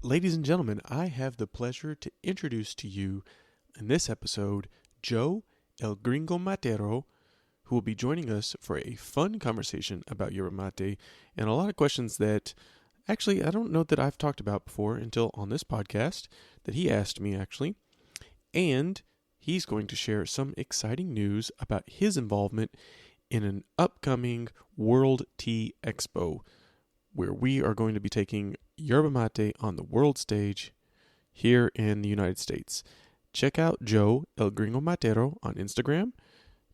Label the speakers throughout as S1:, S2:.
S1: Ladies and gentlemen, I have the pleasure to introduce to you in this episode Joe El Gringo Matero, who will be joining us for a fun conversation about yerba mate and a lot of questions that actually I don't know that I've talked about before until on this podcast that he asked me actually. And he's going to share some exciting news about his involvement in an upcoming World Tea Expo where we are going to be taking yerba mate on the world stage here in the United States. Check out Joe El Gringo Matero on Instagram.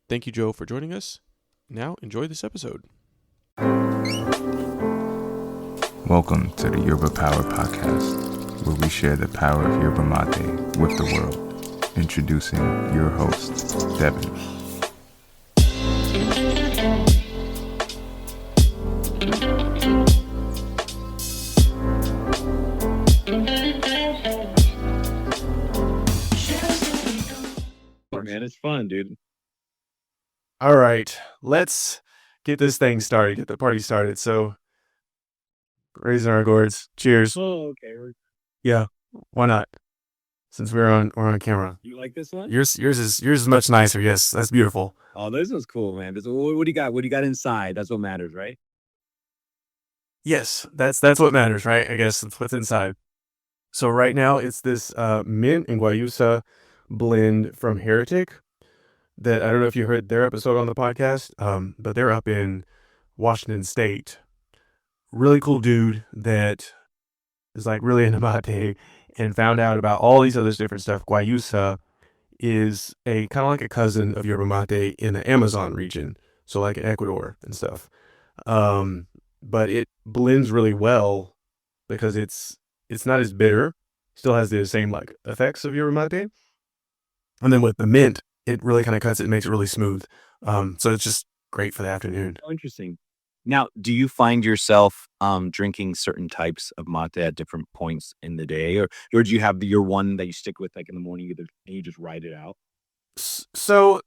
S1: Thank you, Joe, for joining us. Now, enjoy this episode.
S2: Welcome to the Yerba Power Podcast, where we share the power of yerba mate with the world. Introducing your host, Devin.
S3: Man, it's fun, dude.
S1: All right, let's get this thing started, get the party started. So, raising our gourds. Cheers.
S3: Oh, okay.
S1: Yeah, why not? Since we're on camera.
S3: You like this one?
S1: Yours is much nicer. Yes, that's beautiful.
S3: Oh, this one's cool, man. What do you got? What do you got inside? That's what matters, right?
S1: Yes, that's what matters, right? I guess it's what's inside. So right now it's this mint and guayusa blend from Heretic that I don't know if you heard their episode on the podcast, but they're up in Washington State. Really cool dude that is like really into mate and found out about all these other different stuff. Guayusa is a kind of like a cousin of yerba mate in the Amazon region, so like in Ecuador and stuff. But it blends really well because it's not as bitter, still has the same like effects of yerba mate, and then with the mint, it really kind of cuts it and makes it really smooth. So it's just great for the afternoon.
S3: Oh, interesting. Now, do you find yourself drinking certain types of mate at different points in the day, or do you have your one that you stick with like in the morning, and you just ride it out?
S1: So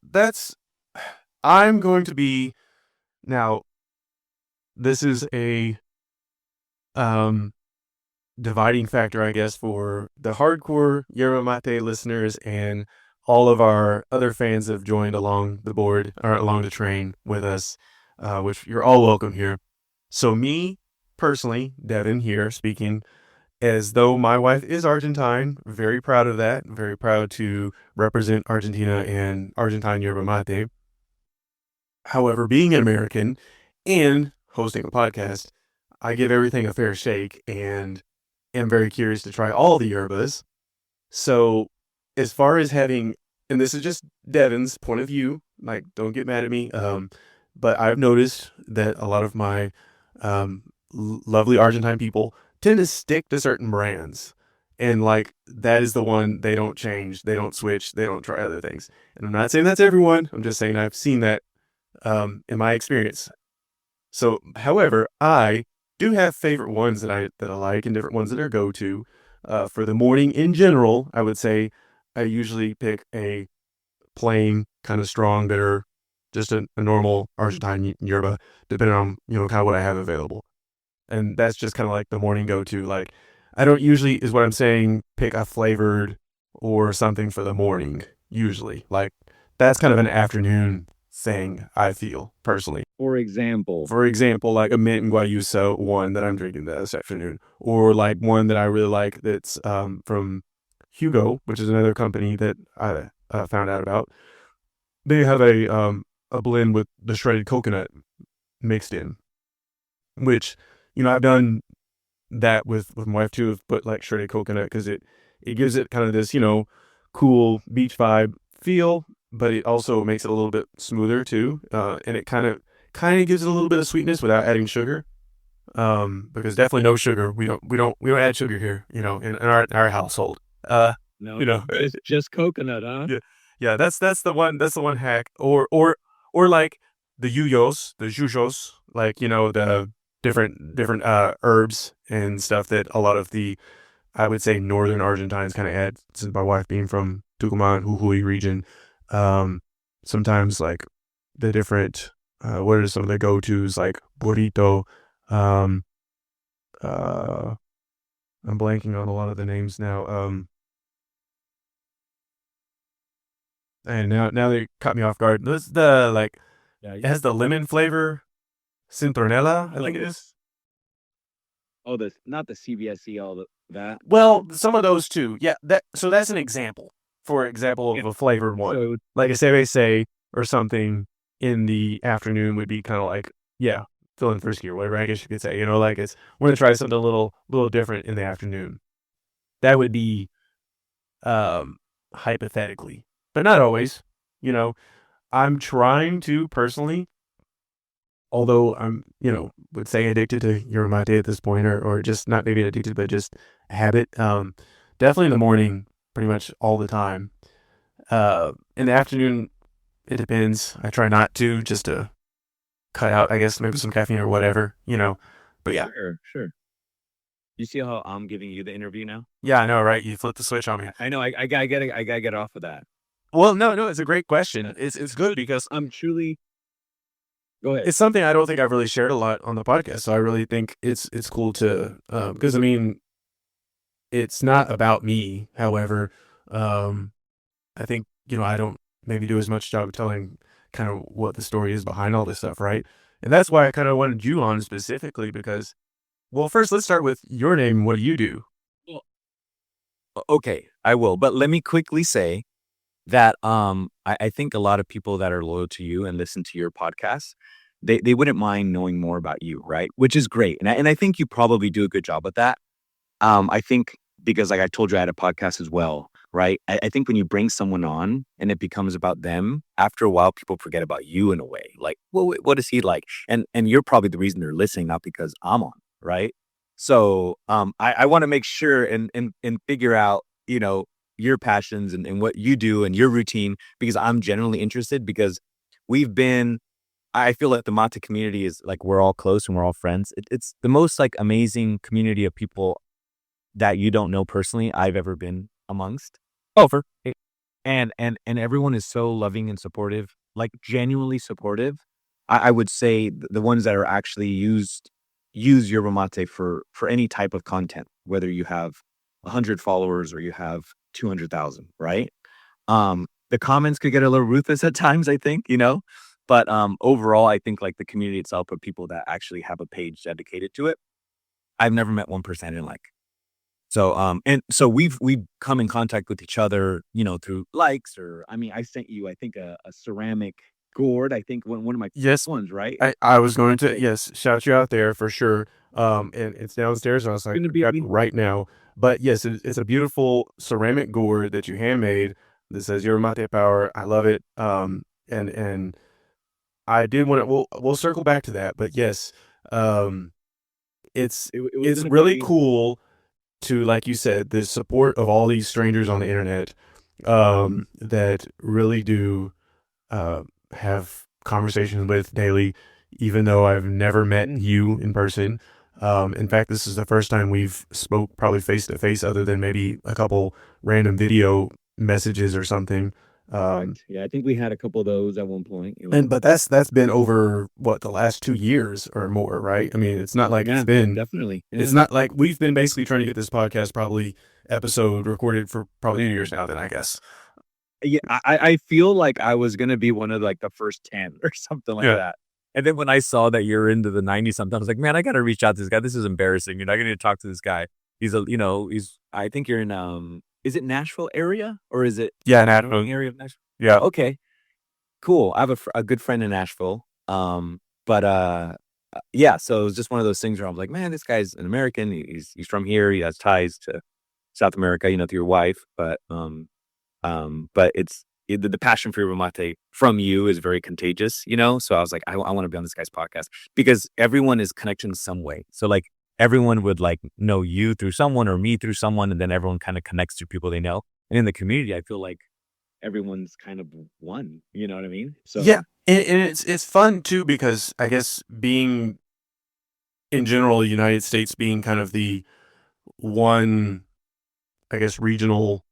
S1: I'm going to be now. This is a dividing factor, I guess, for the hardcore yerba mate listeners, and all of our other fans have joined along the board or along the train with us, which you're all welcome here. So me personally, Devin here speaking, as though my wife is Argentine, very proud of that, very proud to represent Argentina and Argentine yerba mate. However, being an American and hosting a podcast, I give everything a fair shake and am very curious to try all the yerbas. So, as far as having, and this is just Devin's point of view, like, don't get mad at me, but I've noticed that a lot of my lovely Argentine people tend to stick to certain brands. And, like, that is the one they don't change, they don't switch, they don't try other things. And I'm not saying that's everyone, I'm just saying I've seen that in my experience. So, however, I do have favorite ones that I like and different ones that are go-to. For the morning in general, I would say I usually pick a plain, kind of strong, bitter, just a normal Argentine yerba, depending on, kind of what I have available. And that's just kind of like the morning go-to. Like, I don't usually, is what I'm saying, pick a flavored or something for the morning, usually. Like, that's kind of an afternoon thing, I feel, personally.
S3: For example,
S1: Like a mint and guayusa one that I'm drinking this afternoon, or like one that I really like that's from Hugo, which is another company that I found out about. They have a blend with the shredded coconut mixed in, which I've done that with my wife too. Have put like shredded coconut because it gives it kind of this cool beach vibe feel, but it also makes it a little bit smoother too, and it kind of gives it a little bit of sweetness without adding sugar. Because definitely no sugar. We don't add sugar here, in our household.
S3: no, it's just coconut, huh?
S1: Yeah. That's the one hack. Or like the jujos, like the different herbs and stuff that a lot of the, I would say, northern Argentines kind of add. Since my wife being from Tucumán, Jujuy region, sometimes like the different, what are some of the go-tos, like burrito, I'm blanking on a lot of the names now. And now they caught me off guard. This is the like
S3: Yeah.
S1: it has the lemon flavor, cintronella, I think it is.
S3: Oh, the not the CBSE, all that.
S1: Well, some of those too. Yeah, that's an example. For example
S3: Yeah.
S1: of a flavored one.
S3: So
S1: Like a cerveza or something in the afternoon would be kind of like, yeah, feeling frisky or whatever, I guess you could say. Like we're gonna try something a little different in the afternoon. That would be hypothetically. But not always. You know, I'm trying to personally, although I'm, would say addicted to yerba mate at this point, or just not maybe addicted, but just a habit. Definitely in the morning, pretty much all the time. In the afternoon, it depends. I try not to, just to cut out, I guess, maybe some caffeine or whatever. But yeah,
S3: sure. You see how I'm giving you the interview now?
S1: yeah, I know, right? You flip the switch on me.
S3: I know. I gotta get it. I gotta get off of that.
S1: Well, no, it's a great question. It's good because
S3: I'm truly. Go ahead.
S1: it's something I don't think I've really shared a lot on the podcast. So I really think it's cool to, because I mean, it's not about me. However, I think, I don't maybe do as much job telling kind of what the story is behind all this stuff, right? And that's why I kind of wanted you on specifically because, well, first let's start with your name. What do you do?
S3: Well, okay, I will. But let me quickly say that I think a lot of people that are loyal to you and listen to your podcast, they wouldn't mind knowing more about you, right? Which is great. And I think you probably do a good job with that. I think because like I told you, I had a podcast as well, right? I think when you bring someone on and it becomes about them, after a while, people forget about you in a way. Like, well, what is he like? And you're probably the reason they're listening, not because I'm on, right? So I want to make sure and figure out, your passions and what you do and your routine because I'm generally interested because we've been I feel like the mate community is like we're all close and we're all friends. It's the most like amazing community of people that you don't know personally I've ever been amongst. Over. And everyone is so loving and supportive, like genuinely supportive. I would say the ones that are actually use yerba mate for any type of content, whether you have 100 followers or you have 200,000, right? The comments could get a little ruthless at times, I think. But overall, I think like the community itself of people that actually have a page dedicated to it. I've never met one person I didn't like. So, and so we've come in contact with each other, through likes or I mean, I sent you, I think a ceramic gourd. I think one of my
S1: Yes,
S3: ones, right?
S1: I was going to, yes, shout you out there for sure. And it's downstairs. And I was like,
S3: Gonna
S1: I
S3: be
S1: got it right now. But yes, it's a beautiful ceramic gourd that you handmade that says your mate power. I love it. And I did want to. We'll circle back to that. But yes, um,
S3: it was
S1: it's
S3: gonna
S1: really
S3: be
S1: cool to, like you said, the support of all these strangers on the internet, that really do uh, have conversations with daily, even though I've never met you in person. In fact, this is the first time we've spoke probably face to face, other than maybe a couple random video messages or something.
S3: correct. Yeah, I think we had a couple of those at one point.
S1: But that's been over what, the last 2 years or more, right? I mean, it's not like
S3: Yeah, definitely.
S1: it's not like we've been basically trying to get this podcast probably episode recorded for probably 2 years now. Then I guess.
S3: Yeah, I feel like I was gonna be one of like the first 10 or something like
S1: Yeah.
S3: that. And then when I saw that you're into the 90s something, I was like, man, I gotta reach out to this guy. This is embarrassing. You're not gonna talk to this guy. He's I think you're in is it Nashville area or is it
S1: Yeah,
S3: area of Nashville?
S1: yeah.
S3: Okay, cool. I have a good friend in Nashville. But yeah, so it was just one of those things where I'm like, man, this guy's an American. He's from here. He has ties to South America, through your wife. But the passion for yerba mate from you is very contagious. So I was like, I want to be on this guy's podcast because everyone is connected in some way. So like everyone would like know you through someone or me through someone, and then everyone kind of connects to people they know. And in the community, I feel like everyone's kind of one. You know what I mean? So
S1: Yeah, and it's fun too because I guess being in general, the United States being kind of the one, I guess, regional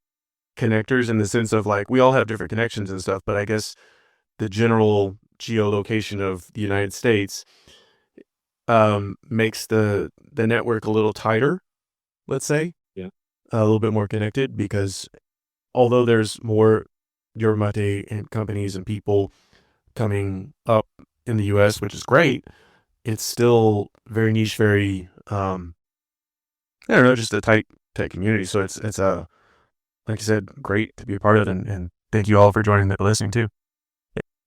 S1: connectors in the sense of like we all have different connections and stuff, but I guess the general geolocation of the United States makes the network a little tighter. let's say,
S3: Yeah.
S1: a little bit more connected because although there's more yerba mate and companies and people coming up in the U.S., which is great, it's still very niche, very I don't know, just a tight community. So it's like I said, great to be a part of, and thank you all for joining and listening too.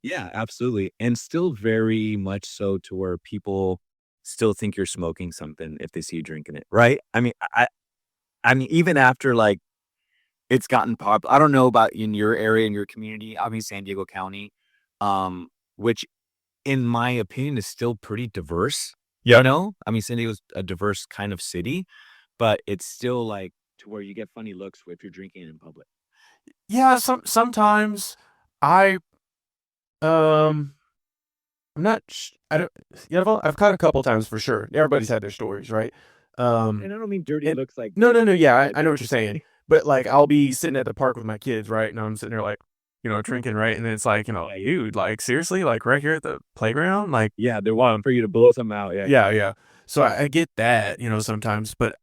S3: Yeah, absolutely. And still very much so to where people still think you're smoking something if they see you drinking it, right? I mean, even after like it's gotten popular. I don't know about in your area, in your community. I'm in San Diego County, which in my opinion is still pretty diverse.
S1: Yeah,
S3: I mean, San Diego's a diverse kind of city, but it's still like to where you get funny looks if you're drinking it in public.
S1: yeah. Sometimes I um I'm not. I don't. Yeah, I've caught a couple times for sure. Everybody's had their stories, right?
S3: And I don't mean dirty
S1: And
S3: looks like
S1: no. Yeah,
S3: bad
S1: I know what you're saying. But like, I'll be sitting at the park with my kids, right? And I'm sitting there like, drinking, right? And it's like, dude, like seriously, like right here at the playground, like,
S3: yeah, they're wanting for you to blow some out. Yeah.
S1: yeah. So I get that, sometimes, but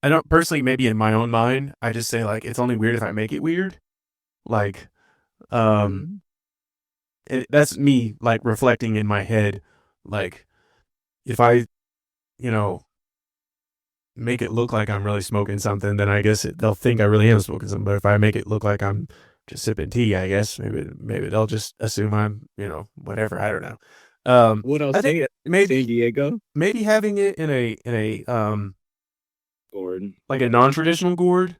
S1: I don't personally. Maybe in my own mind, I just say like, it's only weird if I make it weird. Like, um,
S3: Mhm.
S1: that's me like reflecting in my head, like if I, you know, make it look like I'm really smoking something, then I guess they'll think I really am smoking something. But if I make it look like I'm just sipping tea, I guess maybe they'll just assume I'm, whatever. I don't know.
S3: What else?
S1: I think
S3: Say it.
S1: maybe
S3: San Diego.
S1: maybe having it in a
S3: Gordon.
S1: like a non-traditional gourd,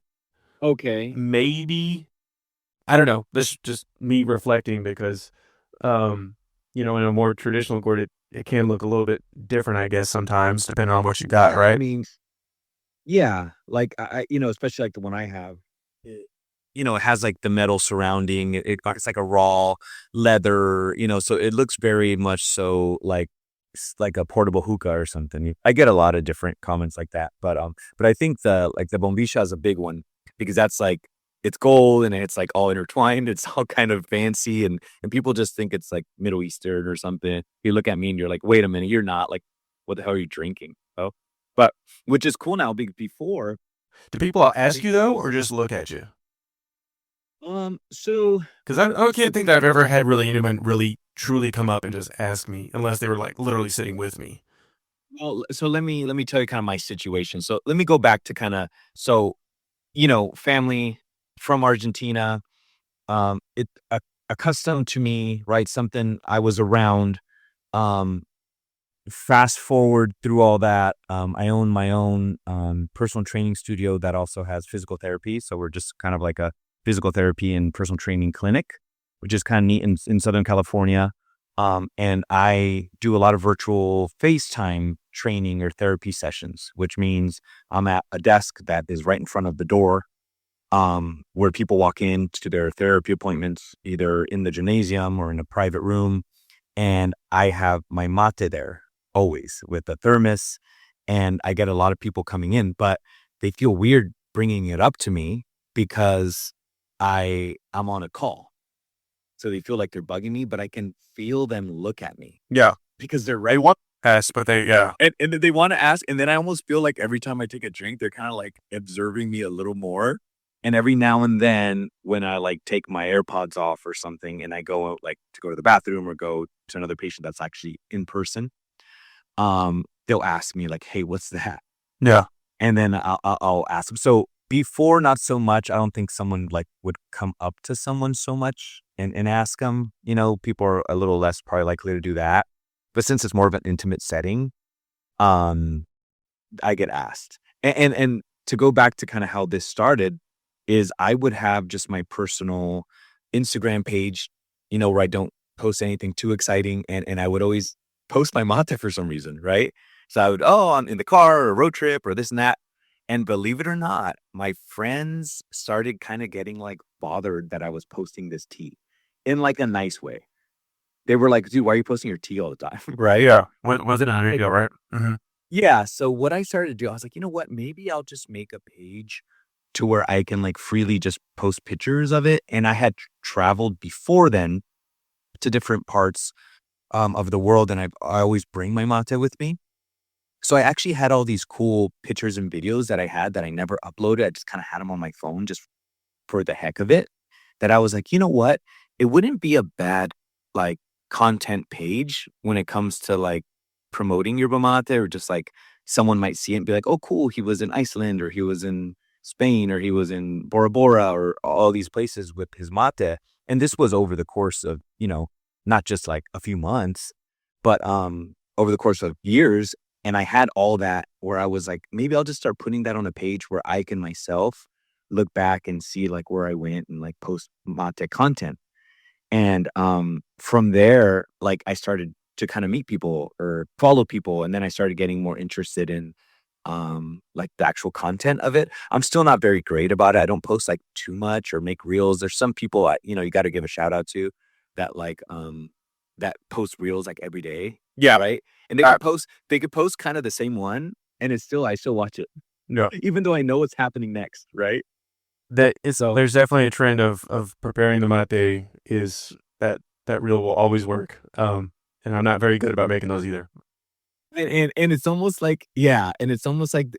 S3: Okay.
S1: maybe. I don't know. This is just me reflecting because in a more traditional gourd, it can look a little bit different, I guess, sometimes depending on what you got,
S3: Yeah, I
S1: right?
S3: mean, yeah, like especially like the one I have, it has like the metal surrounding it. It's like a raw leather, so it looks very much so like like a portable hookah or something. I get a lot of different comments like that, but I think the bombisha is a big one because that's like it's gold and it's like all intertwined. It's all kind of fancy and people just think it's like Middle Eastern or something. You look at me and you're like, wait a minute, you're not like, what the hell are you drinking? Oh, but which is cool now before.
S1: Do people ask you though, or just look at you?
S3: So
S1: Because I can't think that I've ever had really anyone really truly come up and just ask me, unless they were like literally sitting with me.
S3: well, so let me tell you kind of my situation. So let me go back to kind of family from Argentina, it accustomed to me, right? Something I was around. Um, Fast forward through all that, I own my own personal training studio that also has physical therapy. So we're just kind of like a physical therapy and personal training clinic, which is kind of neat in Southern California. And I do a lot of virtual FaceTime training or therapy sessions, which means I'm at a desk that is right in front of the door, where people walk in to their therapy appointments, either in the gymnasium or in a private room, and I have my mate there always with a thermos, and I get a lot of people coming in, but they feel weird bringing it up to me because I'm on a call. So they feel like they're bugging me, but I can feel them look at me
S1: Yeah,
S3: because they're
S1: they
S3: right.
S1: want to ask, but yeah,
S3: And they want to ask, and then I almost feel like every time I take a drink, they're kind of like observing me a little more. And every now and then, when I like take my AirPods off or something, and I go out like to go to the bathroom or go to another patient that's actually in person, they'll ask me like, "Hey, what's that?"
S1: yeah,
S3: And then I'll ask them. So before, not so much. I don't think someone like would come up to someone so much and ask them. People are a little less probably likely to do that. But since it's more of an intimate setting, um, I get asked. And to go back to kind of how this started is I would have just my personal Instagram page, where I don't post anything too exciting. And I would always post my mate for some reason, right? So I would, I'm in the car or a road trip or this and that. And believe it or not, my friends started kind of getting like bothered that I was posting this tea in like a nice way. They were like, dude, why are you posting your tea all the time?
S1: right, yeah. Was it on radio, right? Mm-hmm.
S3: Yeah, so what I started to do, I was like, "You know what? Maybe I'll just make a page to where I can, like, freely just post pictures of it," and I had traveled before then to different parts, of the world, and I always bring my mate with me. So I actually had all these cool pictures and videos that I had that I never uploaded. I just kind of had them on my phone just for the heck of it, that I was like, you know what? It wouldn't be a bad like content page when it comes to like promoting yerba mate, or just like someone might see it and be like, oh, cool, he was in Iceland, or he was in Spain, or he was in Bora Bora, or all these places with his mate. And this was over the course of, not just like a few months, but over the course of years. And I had all that where I was like, maybe I'll just start putting that on a page where I can myself look back and see like where I went and like post mate content. And from there, like I started to kind of meet people or follow people, and then I started getting more interested in like the actual content of it. I'm still not very great about it. I don't post like too much or make reels. There's some people you got to give a shout out to that like that post reels like every day,
S1: Yeah.
S3: right? And they could post kind of the same one, and I still watch it
S1: No.
S3: even though I know what's happening next, right?
S1: There's definitely a trend of preparing the mate is that reel will always work. And I'm not very good about making those either.
S3: And it's almost like, yeah, and it's almost like,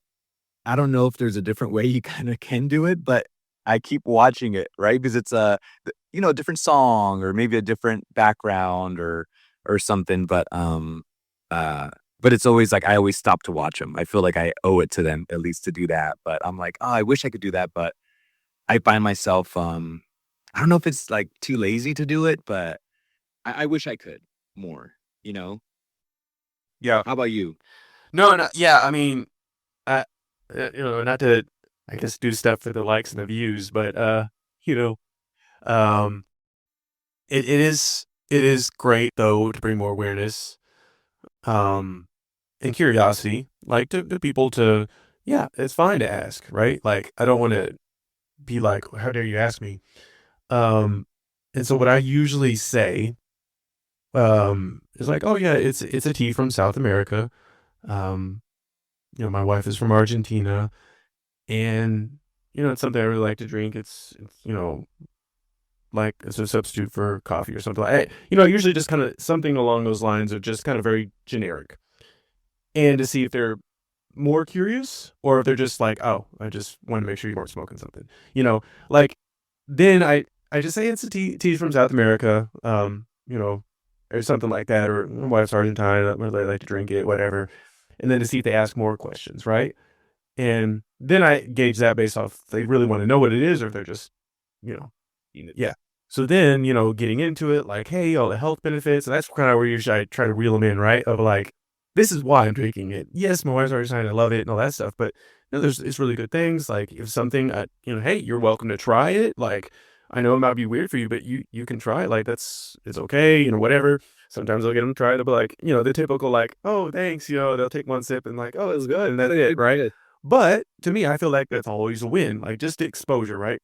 S3: I don't know if there's a different way you kinda can do it, but I keep watching it, right? Because it's a different song or maybe a different background or something, but it's always like I always stop to watch them. I feel like I owe it to them at least to do that, but I'm like, "Oh, I wish I could do that," but I find myself, I don't know if it's, like, too lazy to do it, but I wish I could more, you know?
S1: Yeah.
S3: How about you?
S1: No, no, yeah. I mean, I, not to, I guess, do stuff for the likes and the views, but you know, um, it is great though to bring more awareness, um, and curiosity, like to people to, yeah, it's fine to ask, right? Like I don't want to be like, how dare you ask me? Um, and so what I usually say, is like, oh yeah, it's a tea from South America. Um, my wife is from Argentina, and it's something I really like to drink. It's like it's a substitute for coffee or something. Usually just kind of something along those lines, or just kind of very generic, and to see if they're more curious or if they're just like, oh, I just want to make sure you weren't smoking something, like then I just say it's a tea from South America, or something like that, or my wife's Argentine, I really like to drink it, whatever, and then to see if they ask more questions, right? And then I gauge that based off if they really want to know what it is or if they're just, you know, yeah. So then, getting into it, like, hey, all the health benefits, and that's kind of where usually I try to reel them in, right? Of like, this is why I'm drinking it. Yes, my wife's already saying I love it and all that stuff, but it's really good things. Like, if something, hey, you're welcome to try it. Like, I know it might be weird for you, but you can try it. Like, it's okay, whatever. Sometimes I'll get them to try it. They'll be like, the typical, like, oh, thanks. They'll take one sip and like, oh, it's good, and that's it, right? But to me, I feel like that's always a win. Like, just exposure, right?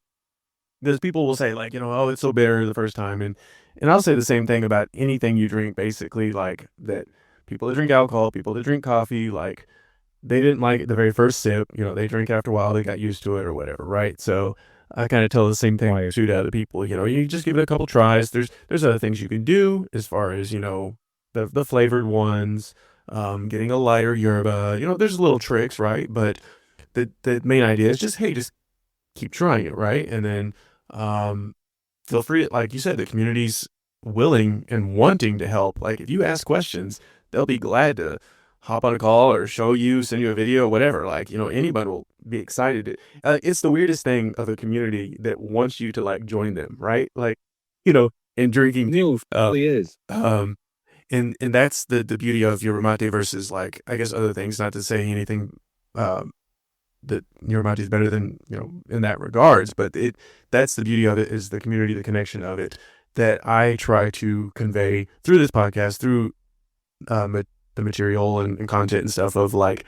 S1: Because people will say like, oh, it's so bitter the first time, and I'll say the same thing about anything you drink, basically, like that. People that drink alcohol, people that drink coffee, like they didn't like it the very first sip. They drink after a while, they got used to it or whatever, right? So I kind of tell the same thing to other people. You just give it a couple tries. There's other things you can do as far as the flavored ones, getting a lighter yerba. There's little tricks, right? But the main idea is just, hey, just keep trying it, right? And then um, feel free, like you said, the community's willing and wanting to help. Like if you ask questions, they'll be glad to hop on a call or show you, send you a video, whatever. Like, anybody will be excited. It's the weirdest thing of a community that wants you to like join them, right? Like, and drinking.
S3: Neil really is.
S1: And that's the beauty of yerba mate versus, like, I guess, other things. Not to say anything that yerba mate is better than, in that regards, but that's the beauty of it, is the community, the connection of it, that I try to convey through this podcast, through the material and content and stuff, of like,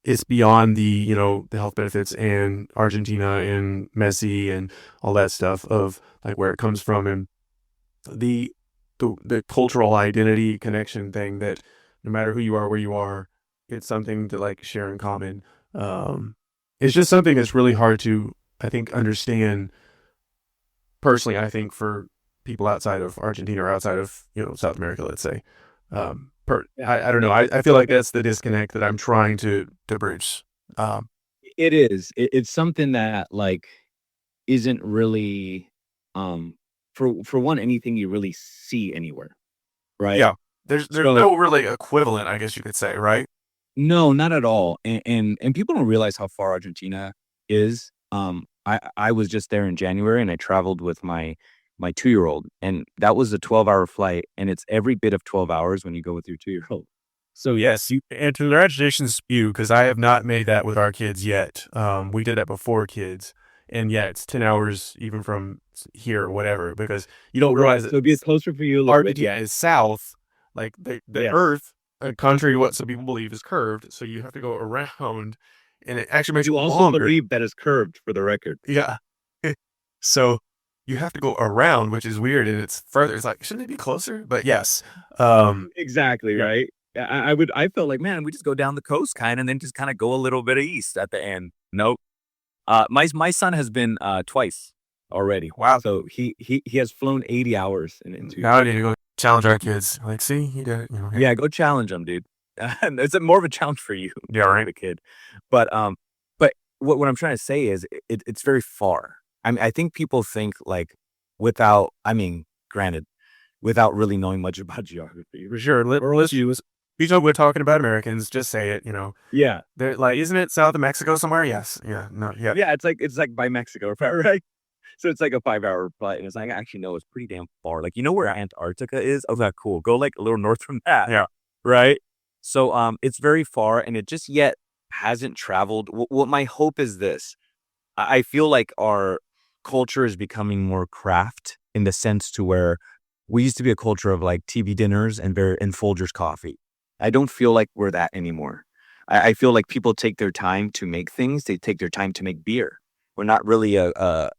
S1: it's beyond the health benefits and Argentina and Messi and all that stuff, of like where it comes from, and the cultural identity connection thing, that no matter who you are, where you are, it's something to like share in common. It's just something that's really hard to, I think, understand personally, I think, for people outside of Argentina or outside of, South America, let's say. I don't know. I feel like that's the disconnect that I'm trying to bridge. Um,
S3: It is. It's something that like isn't really for one anything you really see anywhere, right?
S1: yeah, there's
S3: So
S1: no really equivalent, I guess you could say, right?
S3: no, not at all. And people don't realize how far Argentina is. I was just there in January and I traveled with my 2-year-old and that was a 12-hour flight and it's every bit of 12 hours when you go with your 2-year-old.
S1: So yes, and congratulations to you because I have not made that with our kids yet. We did that before kids, and yeah, it's 10 hours even from here or whatever because you don't realize
S3: So
S1: that
S3: it'd be closer for you a little bit.
S1: Argentina is south, like the
S3: Yes.
S1: Earth, contrary to what some people believe, is curved. So you have to go around, and it actually makes it
S3: You also
S1: longer.
S3: believe that is curved for the record.
S1: Yeah, so you have to go around, which is weird, and it's further. It's like shouldn't it be closer? But yes,
S3: Exactly,
S1: yeah.
S3: right? I felt like, man, we just go down the coast kind and then just kind of go a little bit of east at the end. Nope. My son has been twice already.
S1: Wow.
S3: So he has flown 80 hours in 2
S1: Now I
S3: years.
S1: need to go challenge our kids. Like, see, you did it. You know, yeah,
S3: Yeah, go challenge him, dude. And it's more of a challenge for you,
S1: yeah, right.
S3: the kid. But what I'm trying to say is it's very far. I mean, I think people think like granted, without really knowing much about geography.
S1: For sure. Let's use. You know, we're talking about Americans. Just say it. You know,
S3: Yeah.
S1: they're like, isn't it south of Mexico somewhere? Yes. Yeah. No. Yeah.
S3: Yeah, it's like by Mexico, right? So it's like a 5-hour flight, and it's like, actually, no, it's pretty damn far. Like, you know where Antarctica is? Oh, that cool. Go like a little north from that.
S1: Yeah.
S3: Right? So it's very far and it just yet hasn't traveled. What my hope is this. I feel like our culture is becoming more craft in the sense to where we used to be a culture of like TV dinners and Folgers coffee. I don't feel like we're that anymore. I feel like people take their time to make things. They take their time to make beer. We're not really a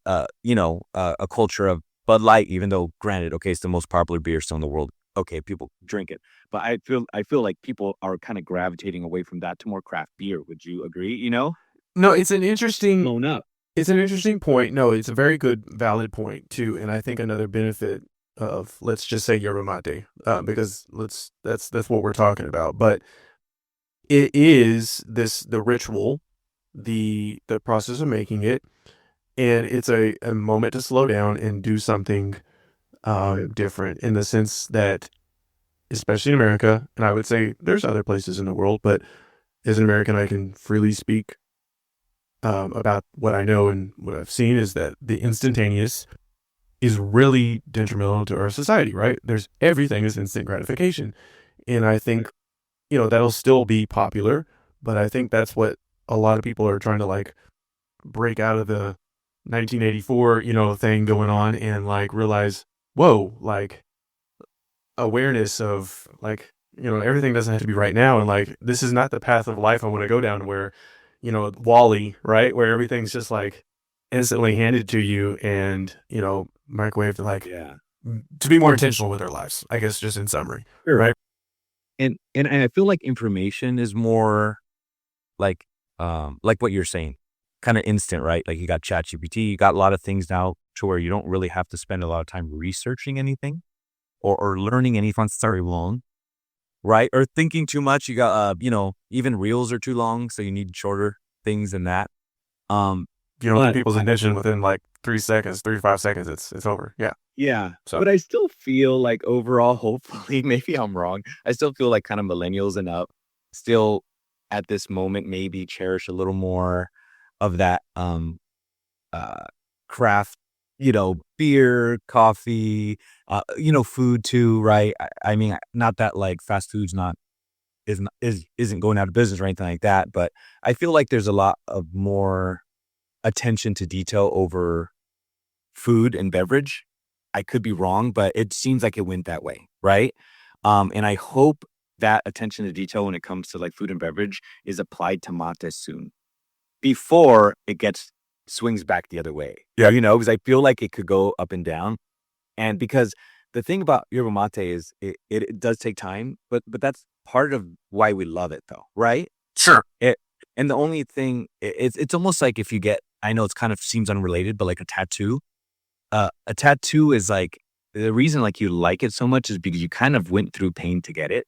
S3: culture of Bud Light, even though granted, okay, it's the most popular beer still in the world. Okay, people drink it, but I feel like people are kind of gravitating away from that to more craft beer. Would you agree?
S1: No, it's an interesting.
S3: Blown up.
S1: It's an interesting point. No, it's a very good, valid point too. And I think another benefit of let's just say yerba mate, because that's what we're talking about. But it is the ritual, the process of making it, and it's a moment to slow down and do something different in the sense that, especially in America, and I would say there's other places in the world, but as an American, I can freely speak about what I know and what I've seen is that the instantaneous is really detrimental to our society, right? There's everything is instant gratification. And I think, that'll still be popular, but I think that's what a lot of people are trying to like break out of the 1984, thing going on and like realize, whoa, like awareness of like, everything doesn't have to be right now. And like, this is not the path of life I want to go down where, Wally, right? Where everything's just like instantly handed to you and, microwaved like
S3: Yeah.
S1: to be more intentional with our lives, I guess, just in summary,
S3: Sure.
S1: right?
S3: And I feel like information is more like what you're saying, kind of instant, right? Like you got ChatGPT, you got a lot of things now to where you don't really have to spend a lot of time researching anything or learning anything very long, right? Or thinking too much. You got even reels are too long, so you need shorter things than that. But
S1: People's attention within like 3 seconds, 3 to 5 seconds, it's over. Yeah.
S3: yeah,
S1: So
S3: but I still feel like overall, hopefully, maybe I'm wrong. I still feel like kind of millennials and up still at this moment maybe cherish a little more of that uh craft, beer, coffee, food too, right? I mean, not that like fast food's not isn't going out of business or anything like that, but I feel like there's a lot of more attention to detail over food and beverage. I could be wrong, but it seems like it went that way, right? And I hope that attention to detail when it comes to like food and beverage is applied to mate soon before it gets swings back the other way.
S1: Yeah.
S3: Because I feel like it could go up and down. And because the thing about yerba mate is it does take time, but that's part of why we love it though, right?
S1: sure.
S3: It and the only thing it's almost like if you get I know it's kind of seems unrelated, but like a tattoo. A tattoo is like the reason like you like it so much is because you kind of went through pain to get it.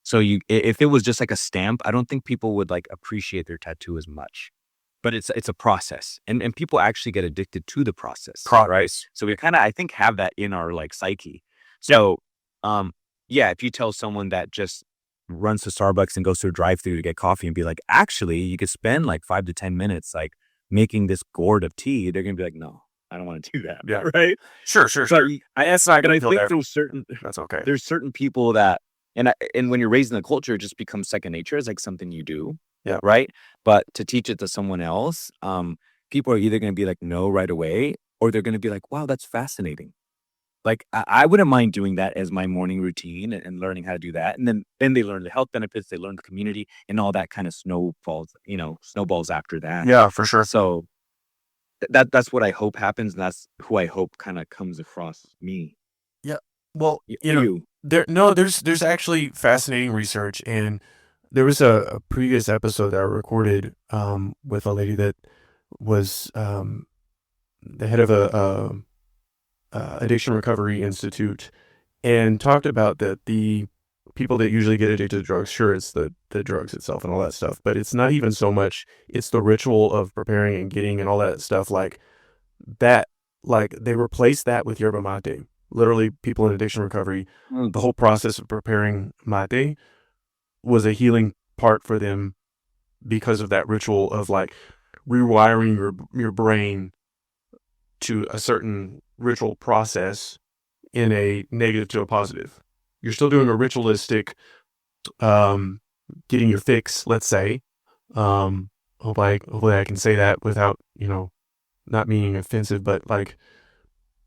S3: So if it was just like a stamp, I don't think people would like appreciate their tattoo as much. But it's a process, and people actually get addicted to the process, right?
S1: Progress.
S3: So we kind of, I think, have that in our like psyche. So, um, yeah, if you tell someone that just runs to Starbucks and goes to a drive-through to get coffee and be like, actually, you could spend like 5 to 10 minutes like making this gourd of tea, they're gonna be like, no, I don't want to do that,
S1: Yeah.
S3: right?
S1: Sure.
S3: But
S1: It's not
S3: but
S1: gonna
S3: I
S1: feel
S3: think
S1: there. That's okay.
S3: there's certain people that, and when you're raised in the culture, it just becomes second nature. It's like something you do,
S1: Yeah.
S3: right? But to teach it to someone else, people are either going to be like no right away, or they're going to be like, wow, that's fascinating. Like I wouldn't mind doing that as my morning routine, and learning how to do that, and then they learn the health benefits, they learn the community, and all that kind of snowballs after that.
S1: Yeah, for sure.
S3: So that's what I hope happens, and that's who I hope kind of comes across me.
S1: Yeah. Well,
S3: You.
S1: there's actually fascinating research, and there was a previous episode that I recorded with a lady that was the head of a addiction recovery institute, and talked about that the people that usually get addicted to drugs, sure, it's the drugs itself and all that stuff, but it's not even so much, it's the ritual of preparing and getting and all that stuff, like that, like they replace that with yerba mate. Literally, people in addiction recovery, the whole process of preparing mate was a healing part for them because of that ritual of like rewiring your brain to a certain ritual process in a negative to a positive. You're still doing a ritualistic getting your fix, let's say. Hopefully I can say that without, not meaning offensive, but like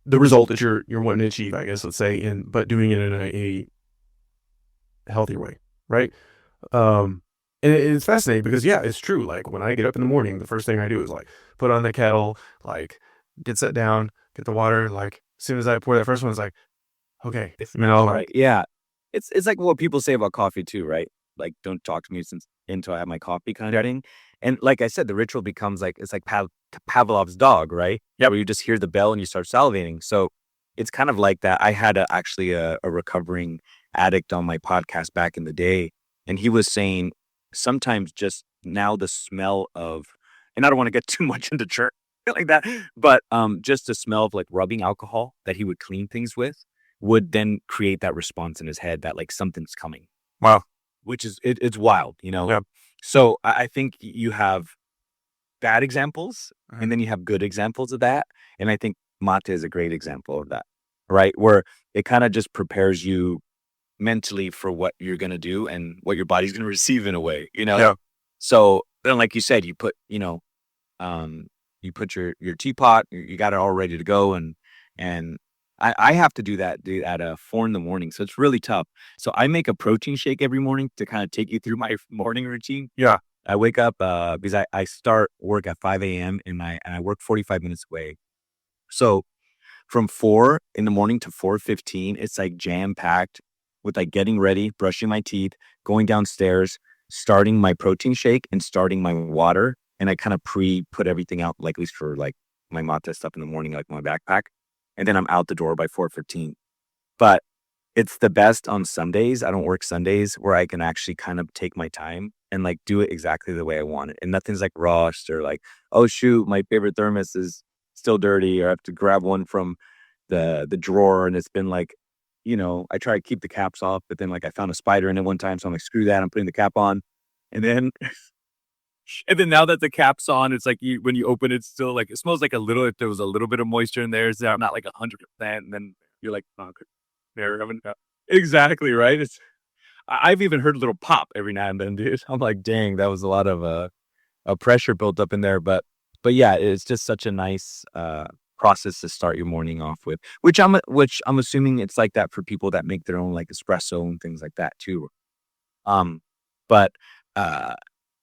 S1: the result that you're wanting to achieve, I guess, let's say, but doing it in a healthier way, right? And it's fascinating because yeah, it's true. Like when I get up in the morning, the first thing I do is like put on the kettle, like get set down, get the water. Like as soon as I pour that first one, it's like okay,
S3: Right. Yeah. It's like what people say about coffee too, right? Like, don't talk to me until I have my coffee kind of thing. And like I said, the ritual becomes like, it's like Pavlov's dog, right?
S1: Yep.
S3: Where you just hear the bell and you start salivating. So it's kind of like that. I had actually a recovering addict on my podcast back in the day, and he was saying sometimes just now the smell of, and I don't want to get too much into church like that, but just the smell of like rubbing alcohol that he would clean things with would then create that response in his head that like something's coming,
S1: wow,
S3: which is it's wild.
S1: yeah,
S3: So I think you have bad examples,
S1: Mhm.
S3: and then you have good examples of that, and I think mate is a great example of that, right? Where it kind of just prepares you mentally for what you're gonna do and what your body's gonna receive in a way.
S1: yeah,
S3: So then, like you said, um, you put your teapot, you got it all ready to go, and I have to do that, dude, at 4 in the morning, so it's really tough. So I make a protein shake every morning to kind of take you through my morning routine.
S1: yeah,
S3: I wake up because I start work at 5 a.m. and I work 45 minutes away. So from 4 in the morning to 4:15, it's like jam packed with like getting ready, brushing my teeth, going downstairs, starting my protein shake and starting my water. And I kind of put everything out, like at least for like my mate stuff in the morning, like my backpack. And then I'm out the door by 4:15. But it's the best on Sundays. I don't work Sundays, where I can actually kind of take my time and like do it exactly the way I want it. And nothing's like rushed or like, oh shoot, my favorite thermos is still dirty, or I have to grab one from the drawer and it's been like, I try to keep the caps off, but then like I found a spider in it one time, so I'm like, screw that, I'm putting the cap on. And then now that the cap's on, it's like when you open it, still like it smells like a little, if there was a little bit of moisture in there, it's not like 100%. And then you're like, oh, there, exactly right. I've even heard a little pop every now and then, dude. I'm like, dang, that was a lot of a pressure built up in there. But yeah, it's just such a nice process to start your morning off with. Which I'm assuming it's like that for people that make their own like espresso and things like that too. Um, but uh,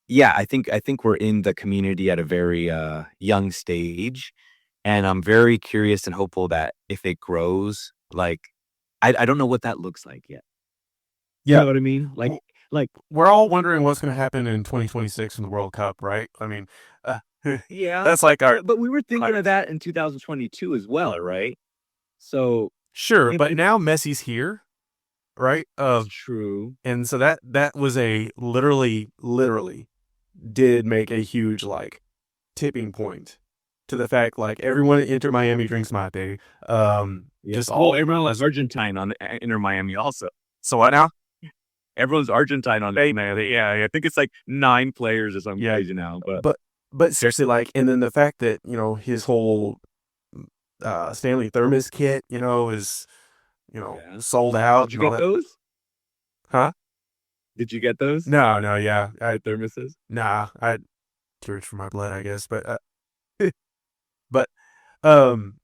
S3: yeah, I think we're in the community at a very young stage, and I'm very curious and hopeful that if it grows, like I don't know what that looks like yet. You
S1: yeah.
S3: know what I mean? Like
S1: We're all wondering what's going to happen in 2026 in the World Cup, right? I mean, uh,
S3: yeah,
S1: that's like our
S3: but we were thinking of that in 2022 as well, right? So
S1: sure,
S3: it,
S1: but now Messi's here. right?
S3: It's true.
S1: And so that was a literally did make a huge like tipping point to the fact like everyone at Inter Miami drinks mate.
S3: Yeah.
S1: Just
S3: Well,
S1: all
S3: everyone was Argentine on Inter Miami also. So what now? Everyone's Argentine on yeah. I think it's like 9 players or something
S1: yeah,
S3: crazy now. But
S1: but seriously like, and then the fact that his whole Stanley Thermos kit is
S3: yeah.
S1: sold out
S3: Did you
S1: and all
S3: get
S1: that.
S3: those?
S1: Huh?
S3: Did you get those?
S1: No, yeah,
S3: The thermoses?
S1: I searched for my blood, I guess, but but um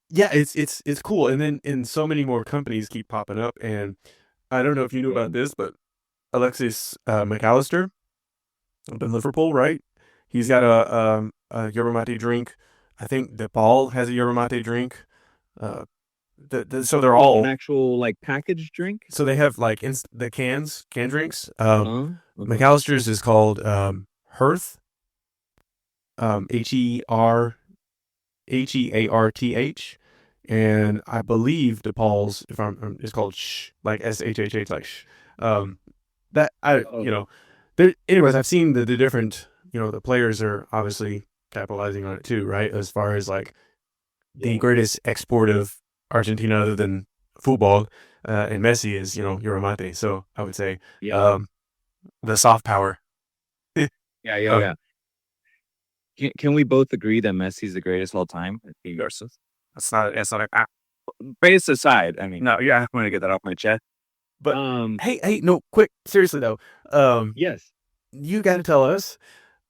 S1: yeah, it's cool. And then so many more companies keep popping up, and I don't know if you knew
S3: Yeah.
S1: about this, but Alexis McAllister up in Liverpool, right? He's got a yerba mate drink. I think DePaul has a yerba mate drink. Uh, so they're
S3: Oh, an
S1: all
S3: actual like packaged drink?
S1: so they have like the can drinks.
S3: Uh-huh.
S1: McAllister's is called Hearth, HEARTH, and I believe DePaul's, if is called like SHHH, like Um, that I
S3: Okay.
S1: there. Anyways, I've seen the different the players are obviously capitalizing on it too, right? As far as like the
S3: Yeah.
S1: greatest export of Argentina other than football, and Messi is Yerba Mate. So I would say
S3: Yeah.
S1: um, the soft power.
S3: Yeah, yeah,
S1: um,
S3: yeah. Can we both agree that Messi's the greatest of all time? Versus.
S1: that's not a,
S3: Base aside, I mean, no, yeah, I'm gonna get that off my chest.
S1: but hey, no, quick, seriously though,
S3: Yes.
S1: you got to tell us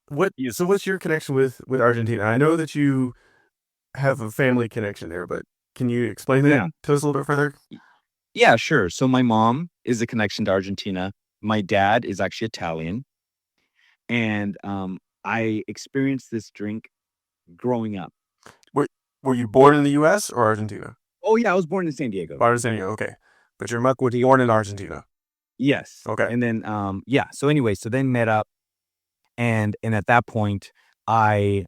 S1: what.
S3: Yes.
S1: So what's your connection with Argentina? I know that you have a family connection there, but can you explain that
S3: Yeah.
S1: to us a little bit further?
S3: Yeah, sure. So my mom is a connection to Argentina. My dad is actually Italian, and I experienced this drink growing up.
S1: Were Were you born in the U.S. or Argentina?
S3: Oh yeah, I was born in San Diego.
S1: Born in San Diego, okay. But your muck was born in Argentina.
S3: Yes.
S1: Okay.
S3: And then yeah, so anyway, so then met up and at that point I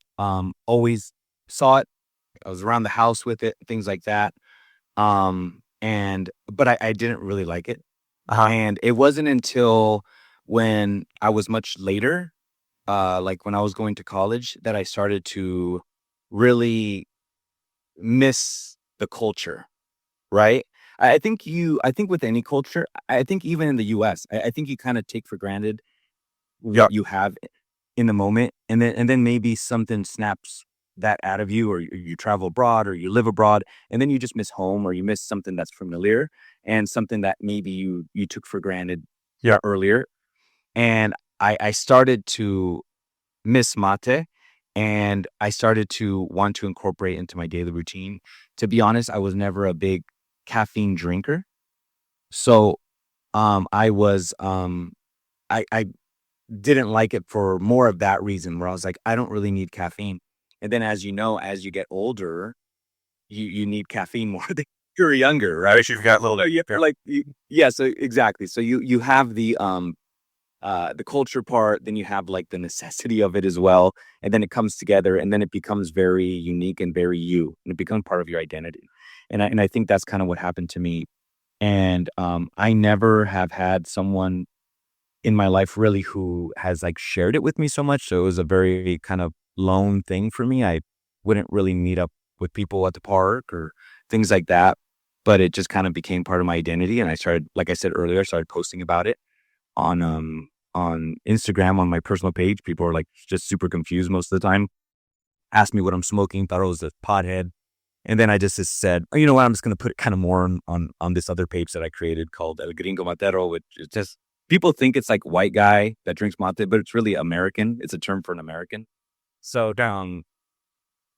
S3: always saw it. I was around the house with it, things like that. And but I didn't really like it.
S1: Uh-huh.
S3: And it wasn't until when I was much later, like when I was going to college, that I started to really miss the culture, right? I think with any culture, I think even in the US, I think you kind of take for granted
S1: Yeah.
S3: what you have in the moment, and then maybe something snaps that out of you, or you travel abroad, or you live abroad, and then you just miss home, or you miss something that's familiar and something that maybe you took for granted
S1: Yeah.
S3: earlier. And I started to miss mate, and I started to want to incorporate into my daily routine. To be honest, I was never a big caffeine drinker. So, I was, I didn't like it for more of that reason where I was like, I don't really need caffeine. And then as you know, as you get older, you need caffeine more than you're younger, right?
S1: You've got little
S3: So you have to like, yeah, so exactly. So you have the culture part, then you have like the necessity of it as well. And then it comes together and then it becomes very unique and very you, and it becomes part of your identity. And I think that's kind of what happened to me. And I never have had someone in my life really who has like shared it with me so much. So it was a very kind of lone thing for me. I wouldn't really meet up with people at the park or things like that. But it just kind of became part of my identity. And I started, like I said earlier, I started posting about it on Instagram on my personal page. People are like just super confused most of the time. Asked me what I'm smoking, thought I was a pothead. And then I just said, oh, you know what, I'm just gonna put it kind of more on this other page that I created called El Gringo Matero, which is just people think it's like white guy that drinks mate, but it's really American. It's a term for an American. So down.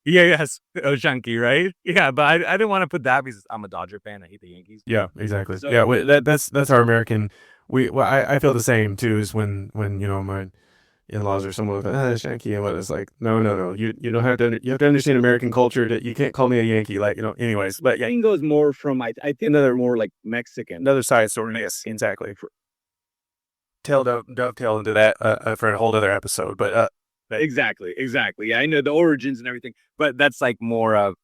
S3: Yeah, yes. Oshanki, right? Yeah, but I didn't want to put that because I'm a Dodger fan. I hate the Yankees.
S1: Yeah, exactly.
S3: So
S1: Yeah, that's our American. I feel the same too. Is when my in-laws or someone like Shanky and what it's like. No. You don't have to. You have to understand American culture. That you can't call me a Yankee. Like Anyways, but yeah,
S3: Gringo is more from I think they're more like Mexican.
S1: another side story. Yes, exactly. Dovetail into that for a whole other episode. But
S3: Exactly. Yeah, I know the origins and everything, but that's like more of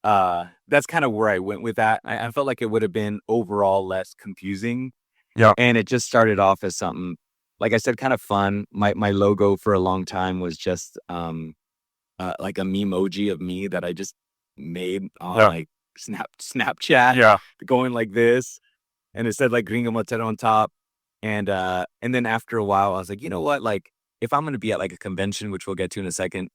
S3: that's kind of where I went with that. I felt like it would have been overall less confusing.
S1: Yeah.
S3: And it just started off as something, like I said, kind of fun. My logo for a long time was just like a memoji of me that I just made on
S1: Yeah.
S3: like Snapchat,
S1: Yeah.
S3: going like this, and it said like Gringo Motel on top. And then after a while, I was like, you know what? Like, if I'm gonna be at like a convention, which we'll get to in a second,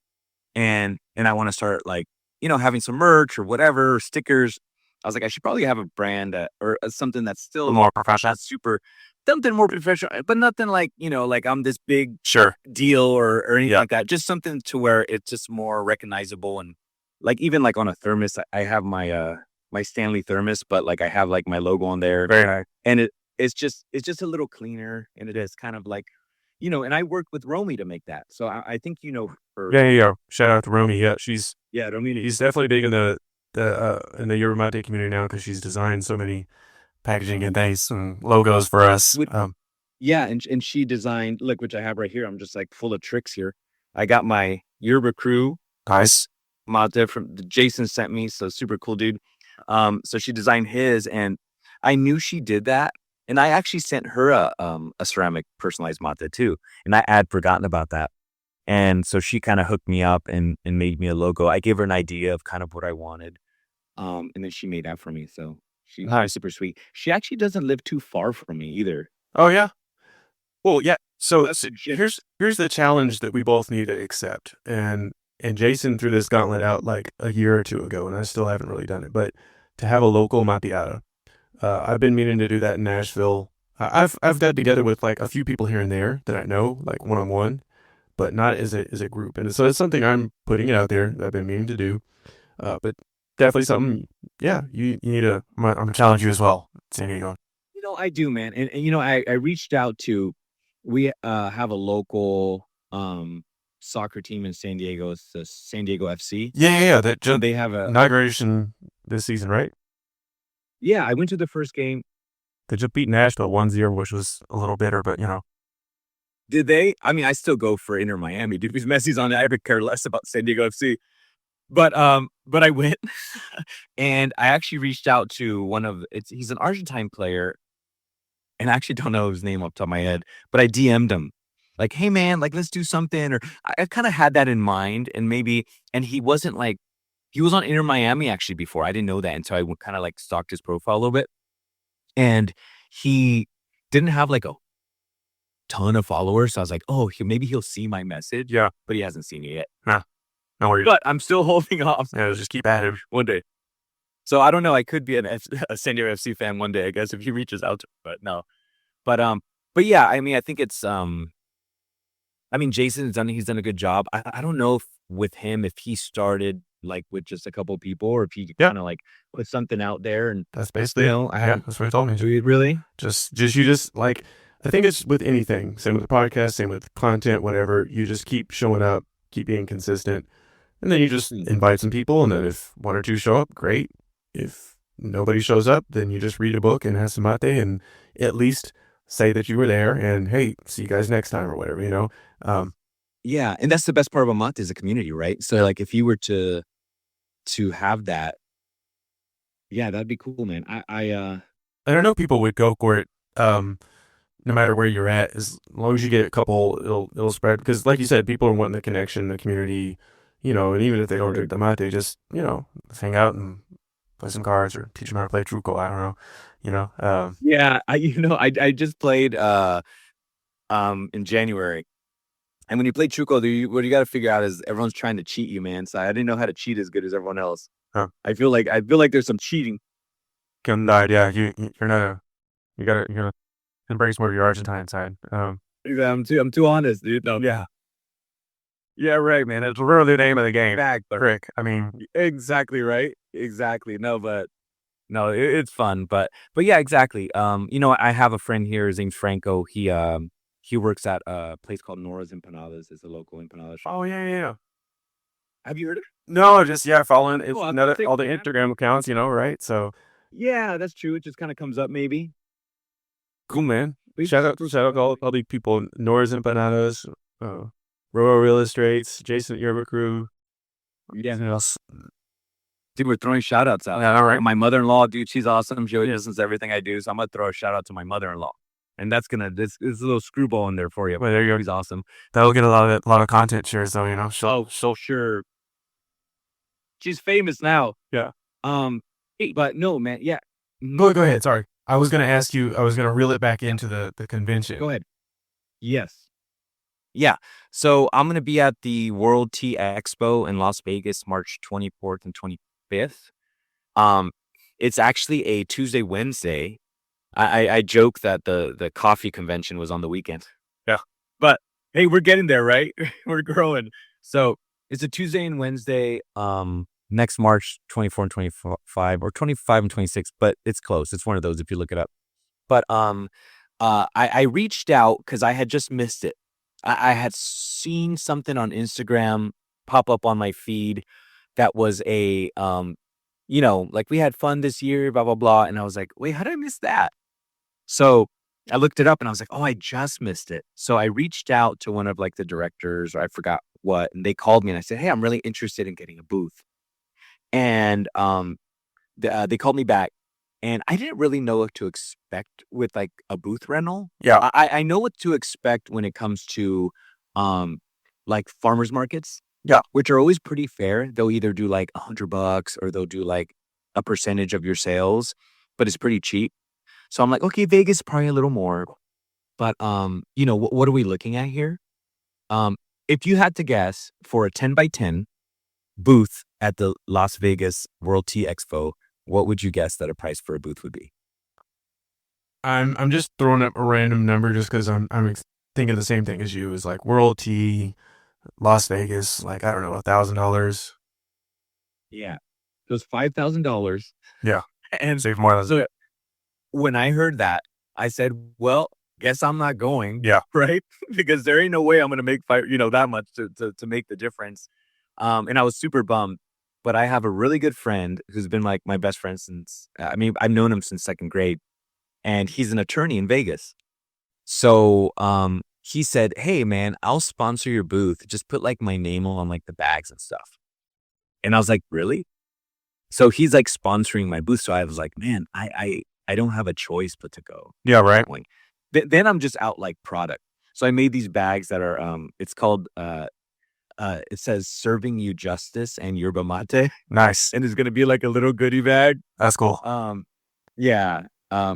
S3: and I want to start like, having some merch or whatever, or stickers. I was like, I should probably have a brand or something that's still
S1: More professional.
S3: not super, something more professional, but nothing like, like I'm this big
S1: Sure.
S3: deal or anything
S1: Yeah.
S3: like that. Just something to where it's just more recognizable. And like, even like on a thermos, I have my Stanley thermos, but like I have like my logo on there,
S1: Very nice.
S3: and it's just a little cleaner, and it is kind of like, and I worked with Romy to make that. So I think, her.
S1: Yeah. Shout out to Romy. Yeah, she's
S3: Romy.
S1: he's definitely big in the yerba mate community now because she's designed so many packaging and things and logos for us.
S3: Yeah, and she designed, look, which I have right here. I'm just like full of tricks here. I got my Yerba Crew
S1: Nice.
S3: mate from Jason sent me, so super cool dude. So she designed his, and I knew she did that, and I actually sent her a ceramic personalized mate too, and I had forgotten about that. And so she kind of hooked me up and made me a logo. I gave her an idea of kind of what I wanted, and then she made that for me. So she's
S1: Nice.
S3: super sweet. She actually doesn't live too far from me either.
S1: Oh yeah. Well, yeah. So
S3: That's legit.
S1: here's the challenge that we both need to accept. And Jason threw this gauntlet out like a year or two ago, and I still haven't really done it. But to have a local macchiato, I've been meaning to do that in Nashville. I've got together with like a few people here and there that I know, like one on one, but not as a group. And so it's something I'm putting it out there that I've been meaning to do. But definitely something. Yeah, you need to. I'm gonna challenge you as well, San Diego.
S3: I do, man. And I reached out to, we have a local soccer team in San Diego. It's the San Diego FC.
S1: Yeah. That just
S3: They have a,
S1: inauguration this season, right?
S3: yeah, I went to the first game.
S1: They just beat Nashville 1-0, which was a little bitter, but
S3: Did they? I mean, I still go for Inter Miami, dude, because Messi's on it. I could care less about San Diego FC. But I went and I actually reached out to he's an Argentine player, and I actually don't know his name off the top of my head, but I DM'd him like, hey man, like let's do something. Or I kind of had that in mind, and he wasn't like, he was on Inter Miami actually before. I didn't know that until I kind of like stalked his profile a little bit. And he didn't have like a ton of followers. So I was like, oh, maybe he'll see my message.
S1: yeah,
S3: But he hasn't seen it yet.
S1: no worries.
S3: But I'm still holding off
S1: Yeah, just keep at him.
S3: one day. So I don't know. I could be a San Diego FC fan one day, I guess, if he reaches out to me, but no. But yeah, I mean, I think it's I mean, he's done a good job. I don't know if with him, if he started like with just a couple people, or if he
S1: Yeah.
S3: kind of like put something out there. And
S1: That's basically it.
S3: I
S1: Yeah,
S3: haven't.
S1: that's what he told me.
S3: Really?
S1: Just like, I think it's with anything. Same with the podcast, same with content, whatever. You just keep showing up, keep being consistent, and then you just invite some people. And then if one or two show up, great. If nobody shows up, then you just read a book and have some mate and at least say that you were there and hey, see you guys next time or whatever.
S3: Yeah, and that's the best part of a month is a community, right? So like, if you were to have that, yeah, that'd be cool, man.
S1: I don't know, people would go for it. No matter where you're at, as long as you get a couple, it'll spread. Because, like you said, people are wanting the connection, the community, and even if they don't drink the mate, they just hang out and play some cards or teach them how to play truco. I don't know,
S3: Yeah, I just played in January. And when you play Truco, what you got to figure out is everyone's trying to cheat you, man. So I didn't know how to cheat as good as everyone else.
S1: Huh.
S3: I feel like there's some cheating.
S1: Yeah, you're not you gotta embrace more of your Argentine side.
S3: I'm too honest, dude. No.
S1: Yeah, right, man. It's really the name of the game.
S3: Fact,
S1: Rick. I mean,
S3: exactly right. Exactly. No, but no, it's fun. But yeah, exactly. I have a friend here. His name's Franco. He works at a place called Nora's Empanadas. It's a local empanada shop.
S1: oh yeah.
S3: Have you heard of it?
S1: No, just following it's
S3: Oh, I
S1: another
S3: think-
S1: all the Instagram accounts, right? So
S3: Yeah, that's true. It just kind of comes up, maybe.
S1: cool, man.
S3: But
S1: Shout out to all the people. Nora's Empanadas, Roro Real Estates, Jason at Yerba Crew.
S3: Yeah.
S1: Anything else?
S3: Dude, we're throwing shout outs out.
S1: Yeah, all right.
S3: And my mother-in-law, dude, she's awesome. She listens to everything I do. So I'm going to throw a shout out to my mother-in-law. And that's this is a little screwball in there for you.
S1: Well, there you go.
S3: She's awesome.
S1: That'll get a lot of content shares, though. You know.
S3: So sure. She's famous now.
S1: Yeah.
S3: But no, man. Yeah.
S1: Go ahead. Sorry, I was gonna ask you. I was gonna reel it back into the convention.
S3: Go ahead. Yes. Yeah. So I'm going to be at the World Tea Expo in Las Vegas, March 24th and 25th. It's actually a Tuesday, Wednesday. I joke that the coffee convention was on the weekend.
S1: Yeah.
S3: But hey, we're getting there, right? We're growing. So it's a Tuesday and Wednesday, next March 24 and 25, or 25 and 26, but it's close. It's one of those if you look it up. But I reached out because I had just missed it. I had seen something on Instagram pop up on my feed that was a, like we had fun this year, blah, blah, blah. And I was like, wait, how did I miss that? So I looked it up and I was like, oh, I just missed it. So I reached out to one of like the directors, or I forgot what, and they called me and I said, hey, I'm really interested in getting a booth. And they called me back. And I didn't really know what to expect with like a booth rental.
S1: Yeah.
S3: I know what to expect when it comes to like farmers markets.
S1: Yeah.
S3: Which are always pretty fair. They'll either do like $100 or they'll do like a percentage of your sales, but it's pretty cheap. So I'm like, okay, Vegas probably a little more. But what are we looking at here? If you had to guess for a 10 by 10 booth at the Las Vegas World Tea Expo, what would you guess that a price for a booth would be?
S1: I'm just throwing up a random number just because I'm thinking the same thing as you. Is like World Tea, Las Vegas, like I don't know, $1,000.
S3: Yeah, it was $5,000.
S1: Yeah,
S3: and
S1: save more than
S3: so when I heard that, I said, "Well, guess I'm not going."
S1: Yeah,
S3: right, because there ain't no way I'm gonna make that much to make the difference. And I was super bummed. But I have a really good friend who's been like my best friend since, I've known him since second grade, and he's an attorney in Vegas. So he said, hey, man, I'll sponsor your booth. Just put like my name on like the bags and stuff. And I was like, really? So he's like sponsoring my booth. So I was like, man, I don't have a choice but to go.
S1: Yeah, right.
S3: Then I'm just out like product. So I made these bags that are, it's called, it says serving you justice and yerba mate.
S1: Nice.
S3: And it's going to be like a little goodie bag.
S1: That's cool.
S3: Yeah.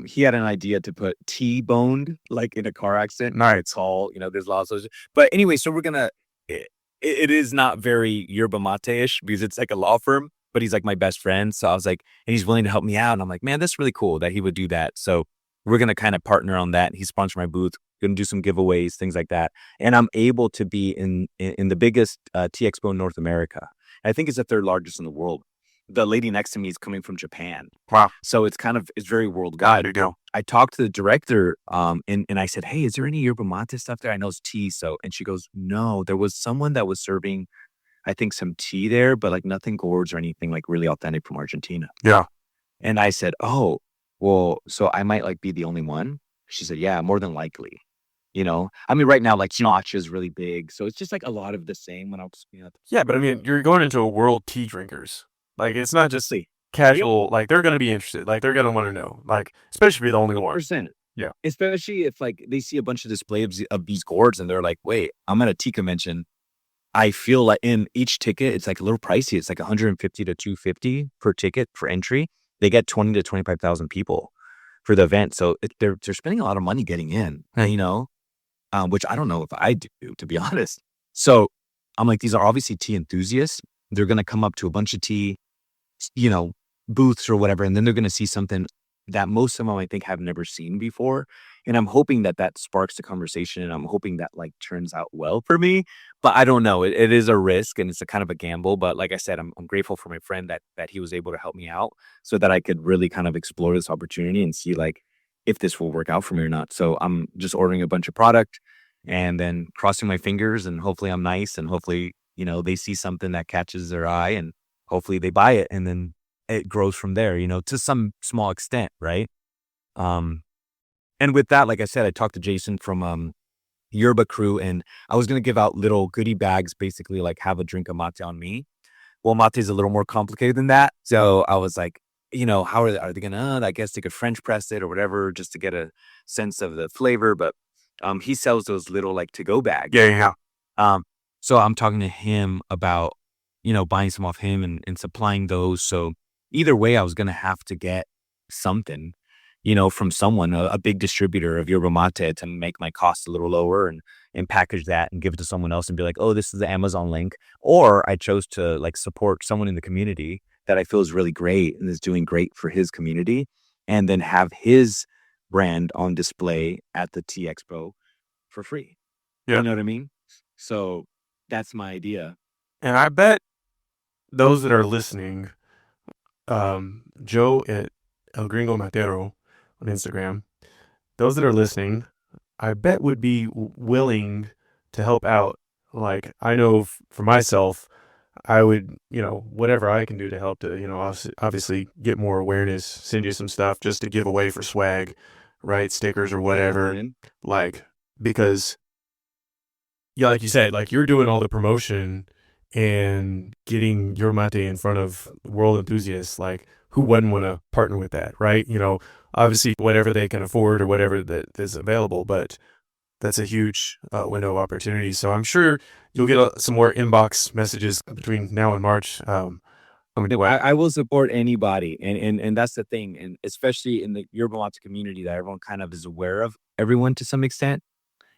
S3: He had an idea to put T-boned like in a car accident.
S1: Nice.
S3: It's all, there's lots of, but anyway, so we're going to, it is not very yerba mate-ish because it's like a law firm, but he's like my best friend. So I was like, and he's willing to help me out. And I'm like, man, that's really cool that he would do that. So we're going to kind of partner on that. He sponsored my booth. Going to do some giveaways, things like that. And I'm able to be in the biggest tea expo in North America. I think it's the third largest in the world. The lady next to me is coming from Japan.
S1: Wow.
S3: So it's very worldwide.
S1: There you go.
S3: I talked to the director and I said, hey, is there any yerba mate stuff there? I know it's tea. So, and she goes, no, there was someone that was serving, I think, some tea there, but like nothing gourds or anything like really authentic from Argentina.
S1: Yeah.
S3: And I said, oh, well, so I might like be the only one. She said, yeah, more than likely. Right now, like Scotch is really big. So it's just like a lot of the same when I was,
S1: Yeah, but I mean, you're going into a world tea drinkers. Like, it's not just casual. Like, they're going to be interested. Like, they're going to want to know. Like, especially if you're the only one.
S3: %.
S1: Yeah.
S3: Especially if like they see a bunch of displays of these gourds and they're like, wait, I'm at a tea convention. I feel like in each ticket, it's like a little pricey. It's like 150 to 250 per ticket for entry. They get 20 to 25,000 people for the event. So they're spending a lot of money getting in, which I don't know if I do, to be honest. So I'm like, these are obviously tea enthusiasts. They're going to come up to a bunch of tea, booths or whatever. And then they're going to see something that most of them, I think, have never seen before. And I'm hoping that sparks the conversation. And I'm hoping that like turns out well for me. But I don't know. It is a risk and it's a kind of a gamble. But like I said, I'm grateful for my friend that he was able to help me out so that I could really kind of explore this opportunity and see like if this will work out for me or not. So I'm just ordering a bunch of product and then crossing my fingers and hopefully I'm nice and hopefully, they see something that catches their eye and hopefully they buy it and then it grows from there, to some small extent. Right. And with that, like I said, I talked to Jason from Yerba Crew and I was going to give out little goodie bags, basically like have a drink of mate on me. well, mate is a little more complicated than that. So I was like, how are they gonna? I guess they could French press it or whatever, just to get a sense of the flavor. But he sells those little like to go bags.
S1: Yeah, yeah.
S3: Um, so I'm talking to him about, buying some off him and supplying those. So either way, I was going to have to get something, from someone, a big distributor of yerba mate to make my costs a little lower and package that and give it to someone else and be like, oh, this is the Amazon link. Or I chose to like support someone in the community that I feel is really great and is doing great for his community, and then have his brand on display at the Tea Expo for free.
S1: Yeah.
S3: You know what I mean? So that's my idea.
S1: And I bet those that are listening, Joe at El Gringo Matero on Instagram, those that are listening, I bet would be willing to help out. Like, I know for myself, I would, whatever I can do to help to, obviously get more awareness, send you some stuff just to give away for swag, right? Stickers or whatever. Like, because, yeah, like you said, like you're doing all the promotion and getting your mate in front of world enthusiasts. Like, who wouldn't want to partner with that, right? Obviously, whatever they can afford or whatever that is available, but that's a huge window of opportunity. So I'm sure you'll get some more inbox messages between now and March.
S3: I will support anybody, and that's the thing, and especially in the yerba mate community that everyone kind of is aware of everyone to some extent.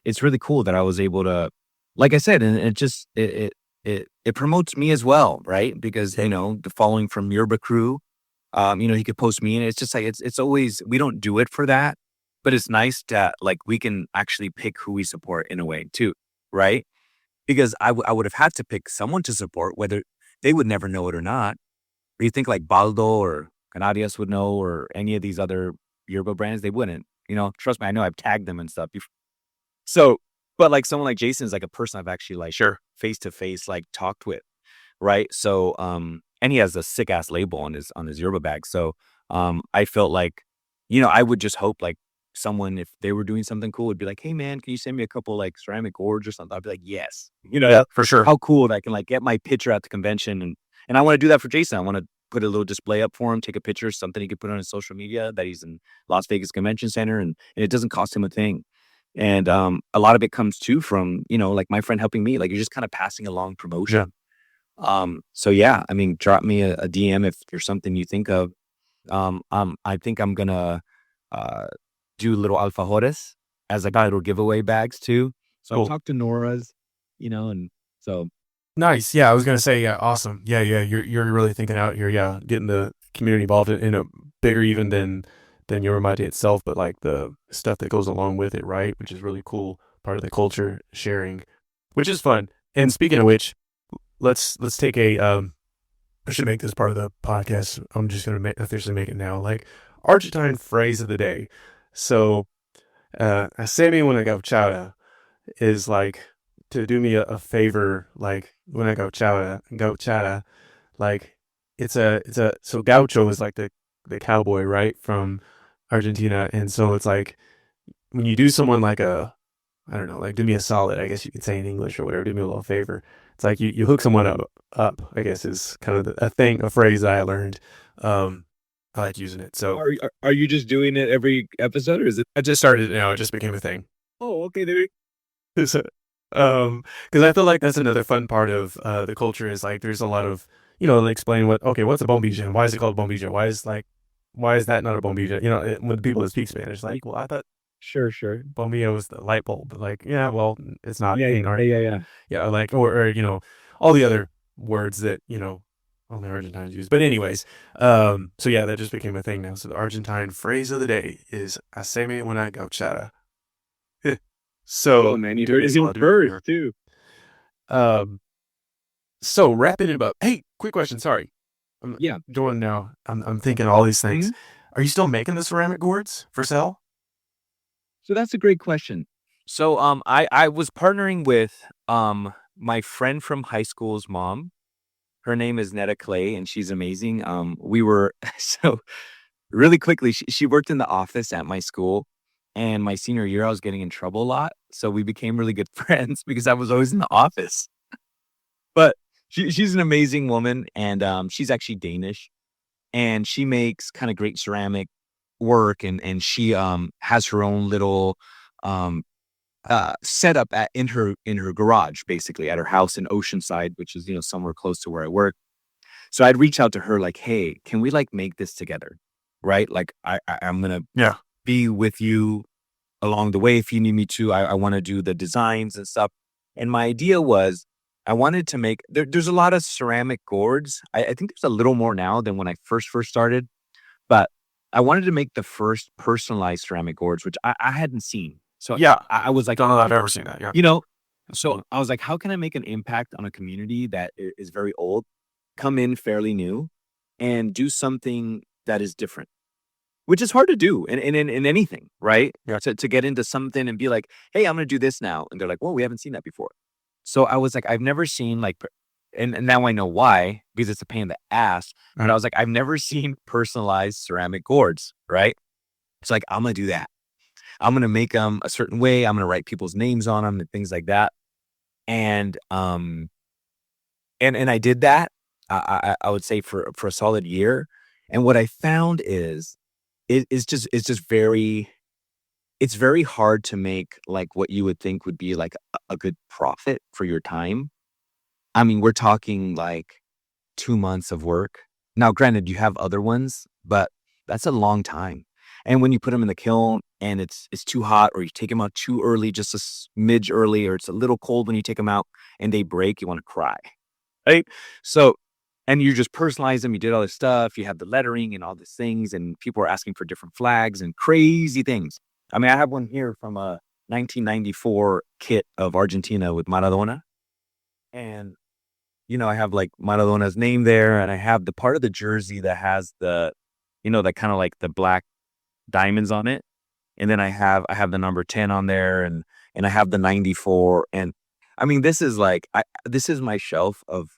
S3: It's really cool that I was able to, like I said, and it just it promotes me as well, right? Because the following from Yerba Crew, he could post me, and it's just like it's always, we don't do it for that, but it's nice that like we can actually pick who we support in a way too, right? Because I would have had to pick someone to support, whether they would never know it or not. Or you think like Baldo or Canarias would know, or any of these other yerba brands, they wouldn't. Trust me, I know I've tagged them and stuff. So, but like someone like Jason is like a person I've actually like face to face like talked with, right? So, and he has a sick ass label on his yerba bag. So, I felt like, I would just hope like someone, if they were doing something cool, would be like, hey man, can you send me a couple like ceramic gourds or something? I'd be like, yes,
S1: Yeah, for sure.
S3: how cool that I can like get my picture at the convention, and I want to do that for Jason. I want to put a little display up for him, take a picture, something he could put on his social media that he's in Las Vegas Convention Center, and it doesn't cost him a thing. And a lot of it comes too from, like my friend helping me. Like, you're just kind of passing along promotion. So yeah, I mean, drop me a DM if there's something you think of. I think I'm gonna do little alfajores as like little giveaway bags too. So
S1: Cool.
S3: I'll talk to Nora's, and so
S1: Nice. Yeah, I was gonna say, yeah, awesome. Yeah, yeah, you're really thinking out here. Yeah, getting the community involved in a bigger even than your Mate itself, but like the stuff that goes along with it, right? Which is really cool. Part of the culture sharing, which is fun. And speaking of which, let's take a I should make this part of the podcast. I'm just gonna officially make it now. Like, Argentine phrase of the day. So, haceme una gauchada is like to do me a favor. Like, when I gauchada, like so gaucho is like the cowboy, right, from Argentina, and so it's like when you do someone like I don't know, like do me a solid, I guess you could say in English or whatever, do me a little favor. It's like you hook someone up, I guess is kind of a phrase that I learned. I like using it. So
S3: are you just doing it every episode, or is it?
S1: I just started it now. It just became a thing.
S3: Oh, okay, there.
S1: So, because I feel like that's another fun part of the culture is like there's a lot of, like explain what's a bombilla and why is it called bombilla? Why is that not a bombilla? When the people that speak Spanish, like, well, I thought
S3: Sure.
S1: bombilla was the light bulb, but like, yeah, well, it's not.
S3: Yeah.
S1: Like, or all the other words that only Argentines use. But anyways, so yeah, that just became a thing now. So the Argentine phrase of the day is "Haceme una gauchada." So,
S3: Oh man, you heard his first too.
S1: So wrapping it up. Hey, quick question. Sorry, I'm
S3: Yeah.
S1: doing now. I'm thinking all these things. Are you still making the ceramic gourds for sale?
S3: So that's a great question. So I was partnering with my friend from high school's mom. Her name is Netta Clay, and she's amazing. We were so really quickly. She worked in the office at my school, and my senior year I was getting in trouble a lot. So we became really good friends because I was always in the office. But she's an amazing woman, and she's actually Danish, and she makes kind of great ceramic work, and she has her own little um setup in her garage, basically at her house in Oceanside, which is somewhere close to where I work. So I'd reach out to her like, hey, can we like make this together, right? Like I'm gonna
S1: Yeah.
S3: be with you along the way if you need me to. I want to do the designs and stuff. And my idea was I wanted to make there's a lot of ceramic gourds. I think there's a little more now than when I first started, but I wanted to make the first personalized ceramic gourds, which I hadn't seen. So
S1: Yeah.
S3: I was like,
S1: Don't know that I've ever seen that. Yeah.
S3: you know, so I was like, how can I make an impact on a community that is very old, come in fairly new, and do something that is different? Which is hard to do in anything, right?
S1: Yeah.
S3: To get into something and be like, hey, I'm gonna do this now. And they're like, well, we haven't seen that before. So I was like, I've never seen like and now I know why, because it's a pain in the ass. But I was like, I've never seen personalized ceramic gourds, right? It's like, I'm gonna do that. I'm gonna make them a certain way. I'm gonna write people's names on them and things like that. And and I did that. I would say for a solid year. And what I found is it's just very it's very hard to make like what you would think would be like a good profit for your time. I mean, we're talking like 2 months of work. Now, granted, you have other ones, but that's a long time. And when you put them in the kiln and it's too hot, or you take them out too early, just a smidge early, or it's a little cold when you take them out and they break, you want to cry, right? So, and you just personalize them. You did all this stuff. You have the lettering and all these things, and people are asking for different flags and crazy things. I mean, I have one here from a 1994 kit of Argentina with Maradona, and I have like Maradona's name there, and I have the part of the jersey that has that kind of like the black diamonds on it. And then I have the number 10 on there, and I have the 94. And I mean, this is my shelf of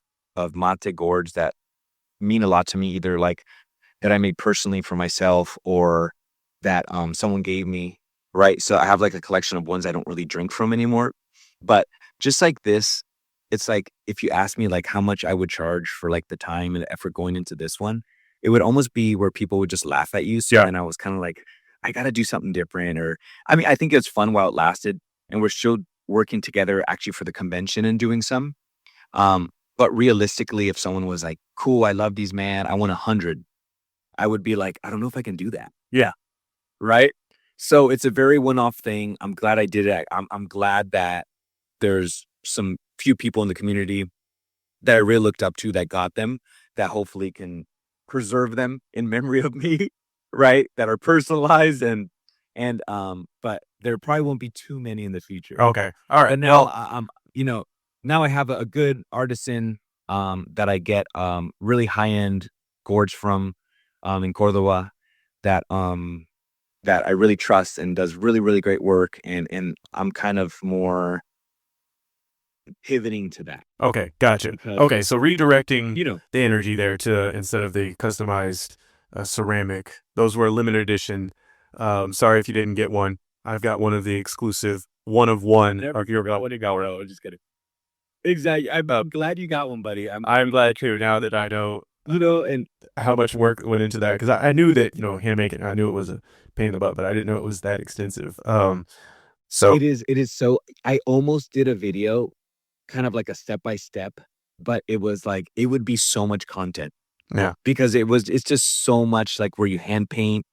S3: mate gourds that mean a lot to me, either like that I made personally for myself, or that someone gave me, right? So I have like a collection of ones I don't really drink from anymore. But just like this, it's like if you ask me like how much I would charge for like the time and the effort going into this one, it would almost be where people would just laugh at you. So
S1: Yeah.
S3: then I was kind of like, I got to do something different. Or I mean, I think it was fun while it lasted, and we're still working together actually for the convention and doing some. But realistically, if someone was like, cool, I love these, man, I want 100, I would be like, I don't know if I can do that.
S1: Yeah.
S3: Right. So it's a very one-off thing. I'm glad I did it. I'm glad that there's some few people in the community that I really looked up to that got them, that hopefully can preserve them in memory of me, right? That are personalized, and but there probably won't be too many in the future.
S1: Okay. All right.
S3: But now
S1: Well,
S3: I'm now I have a good artisan that I get really high-end gourds from in Cordoba, that that I really trust and does really, really great work, and I'm kind of more pivoting to that.
S1: okay. Gotcha.
S3: Because,
S1: Okay. So redirecting
S3: you know,
S1: the energy there to instead of the customized ceramic, those were limited edition. Sorry if you didn't get one. I've got one of the exclusive one of one.
S3: never care about what you got. No, I'm just kidding. Exactly. I'm glad you got one, buddy.
S1: I'm glad too, now that I know
S3: And
S1: how much work went into that, because I knew that hand making, I knew it was a pain in the butt, but I didn't know it was that extensive. So
S3: it is so, I almost did a video, kind of like a step by step, but it was like, it would be so much content
S1: yeah,
S3: because it's just so much like where you hand paint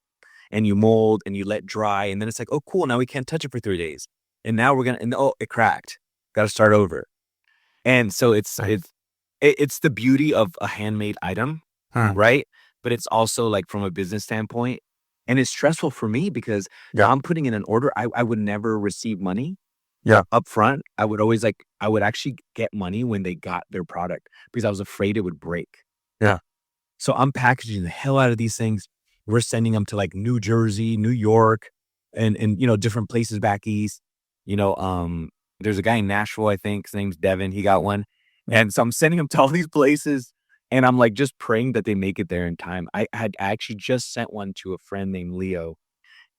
S3: and you mold and you let dry. And then it's like, oh, cool. Now we can't touch it for 3 days. And now and oh, it cracked. Got to start over. And so
S1: Nice.
S3: it's the beauty of a handmade item,
S1: Huh.
S3: right? But it's also like from a business standpoint, and it's stressful for me because
S1: Yeah.
S3: I'm putting in an order. I would never receive money
S1: Yeah.
S3: up front. I would always I would actually get money when they got their product because I was afraid it would break.
S1: Yeah.
S3: So I'm packaging the hell out of these things. We're sending them to like New Jersey, New York, and different places back east. There's a guy in Nashville, I think his name's Devin. He got one, and so I'm sending him to all these places, and I'm like just praying that they make it there in time. I had actually just sent one to a friend named Leo,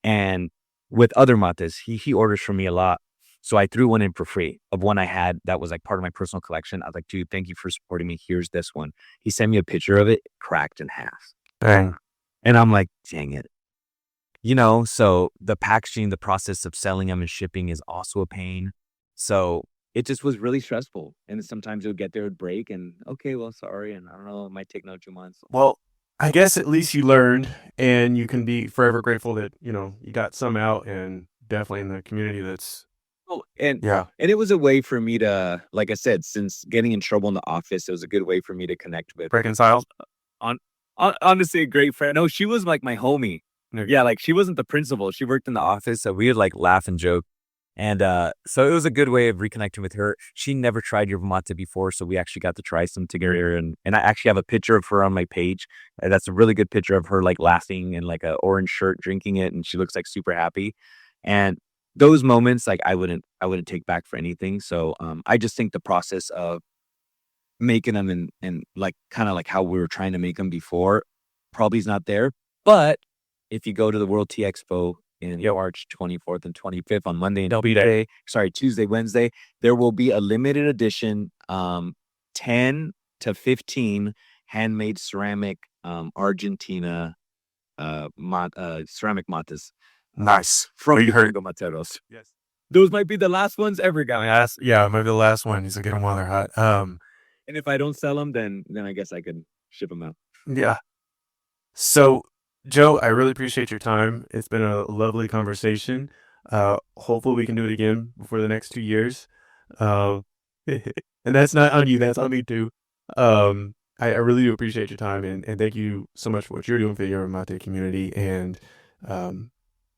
S3: and with other mates, he orders from me a lot. So I threw one in for free of one I had that was like part of my personal collection. I was like, dude, thank you for supporting me. Here's this one. He sent me a picture of it, cracked in half.
S1: Dang.
S3: And I'm like, dang it. So the packaging, the process of selling them and shipping is also a pain. So it just was really stressful. And sometimes it would get there, it would break, and okay, well, sorry. And I don't know, it might take another 2 months.
S1: Well, I guess at least you learned, and you can be forever grateful that you got some out, and definitely in the community that's
S3: Oh, and
S1: yeah
S3: and it was a way for me to, like I said, since getting in trouble in the office, it was a good way for me to connect with
S1: reconciled.
S3: on honestly a great friend. No, she was like my homie. Yeah, like she wasn't the principal. She worked in the office, so we would like laugh and joke. And so it was a good way of reconnecting with her. She never tried yerba mate before, so we actually got to try some together. And I actually have a picture of her on my page. That's a really good picture of her like laughing in like a orange shirt, drinking it, and she looks like super happy. And those moments, like I wouldn't take back for anything. So I just think the process of making them and like kind of like how we were trying to make them before probably is not there. But if you go to the World Tea Expo in March 24th and 25th on Monday and Tuesday, Wednesday, there will be a limited edition 10 to 15 handmade ceramic Argentina ceramic mates
S1: Nice.
S3: from
S1: Well, you heard.
S3: Materos.
S1: Yes.
S3: Those might be the last ones ever, guys.
S1: Yeah, maybe the last one. He's gonna get them while they're hot.
S3: And if I don't sell them, then I guess I can ship them out.
S1: Yeah. So, Joe, I really appreciate your time. It's been a lovely conversation. Hopefully we can do it again before the next 2 years. Uh, and that's not on you. That's on me too. I really do appreciate your time, and thank you so much for what you're doing for the Yerba Mate community, um,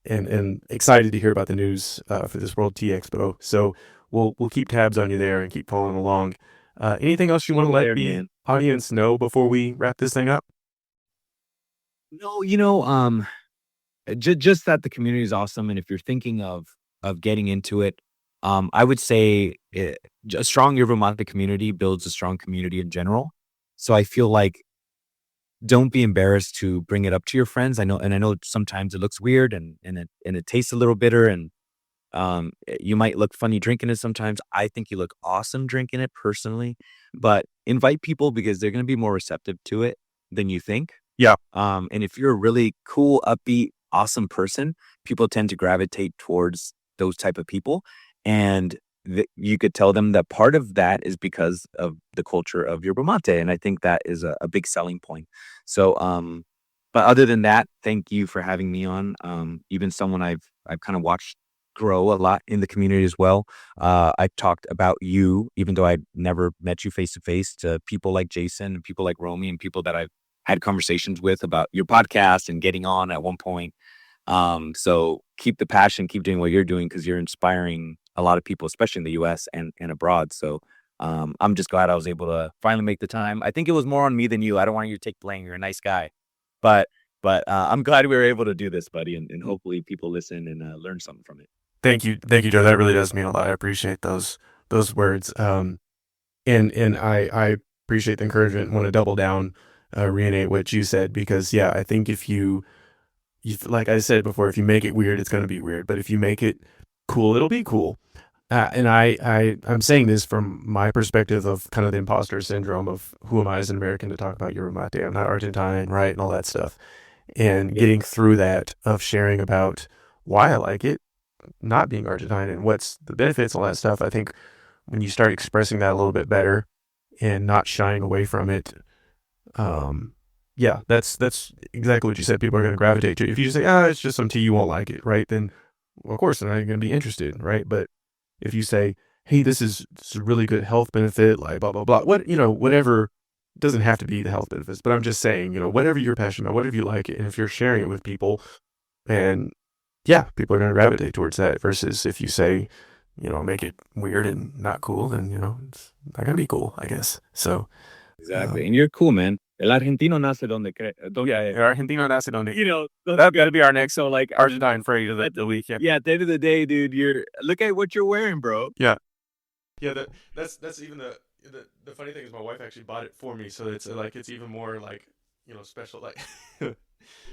S1: and excited to hear about the news for this World Tea Expo. So we'll keep tabs on you there and keep following along. Anything else you want to let the audience know before we wrap this thing up?
S3: No, just that the community is awesome, and if you're thinking of getting into it, I would say a strong yerba mate community builds a strong community in general. So I feel like don't be embarrassed to bring it up to your friends. I know sometimes it looks weird and it tastes a little bitter, and you might look funny drinking it sometimes. I think you look awesome drinking it personally, but invite people because they're going to be more receptive to it than you think.
S1: Yeah.
S3: And if you're a really cool, upbeat, awesome person, people tend to gravitate towards those type of people. And you could tell them that part of that is because of the culture of yerba mate. And I think that is a big selling point. So, but other than that, thank you for having me on. You've been someone I've kind of watched grow a lot in the community as well. I talked about you, even though I'd never met you face to face, to people like Jason and people like Romy and people that I've had conversations with about your podcast and getting on at one point. So keep the passion, keep doing what you're doing because you're inspiring a lot of people, especially in the US and abroad. So I'm just glad I was able to finally make the time. I think it was more on me than you. I don't want you to take blame. You're a nice guy. But I'm glad we were able to do this, buddy, and hopefully people listen and learn something from it.
S1: Thank you, Joe. That really does mean a lot. I appreciate those words. And I appreciate the encouragement. Want to double down, reiterate what you said because yeah, I think if you like I said before, if you make it weird, it's going to be weird. But if you make it cool, it'll be cool. And I'm saying this from my perspective of kind of the imposter syndrome of who am I as an American to talk about yerba mate? I'm not Argentine, right? And all that stuff. And getting through that of sharing about why I like it, not being Argentine and what's the benefits, all that stuff. I think when you start expressing that a little bit better and not shying away from it, yeah, that's exactly what you said. People are going to gravitate to. If you say, it's just some tea, you won't like it, right? Then, well, of course, they're not going to be interested, right? But if you say, hey, this is a really good health benefit, like blah, blah, blah, whatever, doesn't have to be the health benefits, but I'm just saying, whatever you're passionate about, whatever you like it, and if you're sharing it with people, and yeah, people are going to gravitate towards that versus if you say, make it weird and not cool, then, it's not going to be cool, I guess. So.
S3: Exactly. And you're cool, man. El argentino nace donde cree.
S1: El argentino nace donde.
S3: That's got to be our next.
S1: So like Argentine phrase of the week. Yeah.
S3: At the end of the day, dude, look at what you're wearing, bro.
S1: Yeah. Yeah. That's even the funny thing is my wife actually bought it for me, so it's even more like special. Like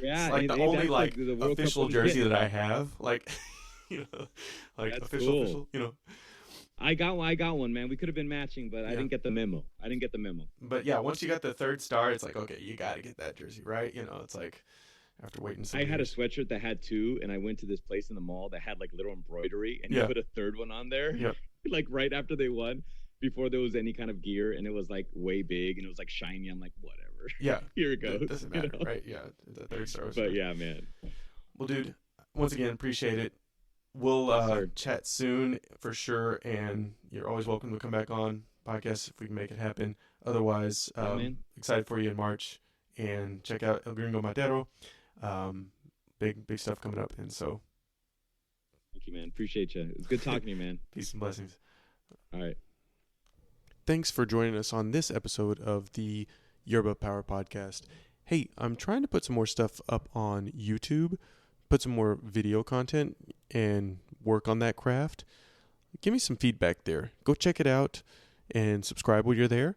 S3: yeah,
S1: it's like the only like the official jersey that I have. Like you know, like
S4: That's
S1: official,
S4: cool.
S1: official, you know.
S4: I got one, man. We could have been matching, but I
S1: Yeah.
S4: didn't get the memo. I didn't get the memo.
S1: But yeah, once you got the third star, it's like, okay, you got to get that jersey, right? You know, it's like after waiting some
S4: I had a
S1: years.
S4: sweatshirt that had two, and I went to this place in the mall that had like little embroidery, and he
S1: Yeah.
S4: put a third one on there,
S1: Yeah.
S4: like right after they won, before there was any kind of gear, and it was like way big and it was like shiny. I'm like, whatever.
S1: Yeah.
S4: Here it goes.
S1: It doesn't matter, right? Yeah. The third star was
S4: But
S1: fine.
S4: yeah, man.
S1: Well, dude, once again, appreciate it. We'll
S4: Yes, sir.
S1: chat soon for sure, and you're always welcome to come back on podcast if we can make it happen. Otherwise,
S4: Yeah, man.
S1: excited for you in March, and check out El Gringo Matero. Big stuff coming up, and so
S4: Thank you, man. Appreciate you. It's good talking to you, man.
S1: peace and blessings.
S4: All right.
S1: Thanks for joining us on this episode of the Yerba Power Podcast. Hey, I'm trying to put some more stuff up on YouTube, put some more video content, and work on that craft. Give me some feedback there. Go check it out and subscribe while you're there.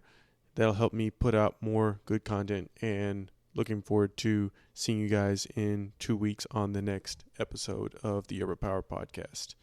S1: That'll help me put out more good content, and looking forward to seeing you guys in 2 weeks on the next episode of the Yerba Power Podcast.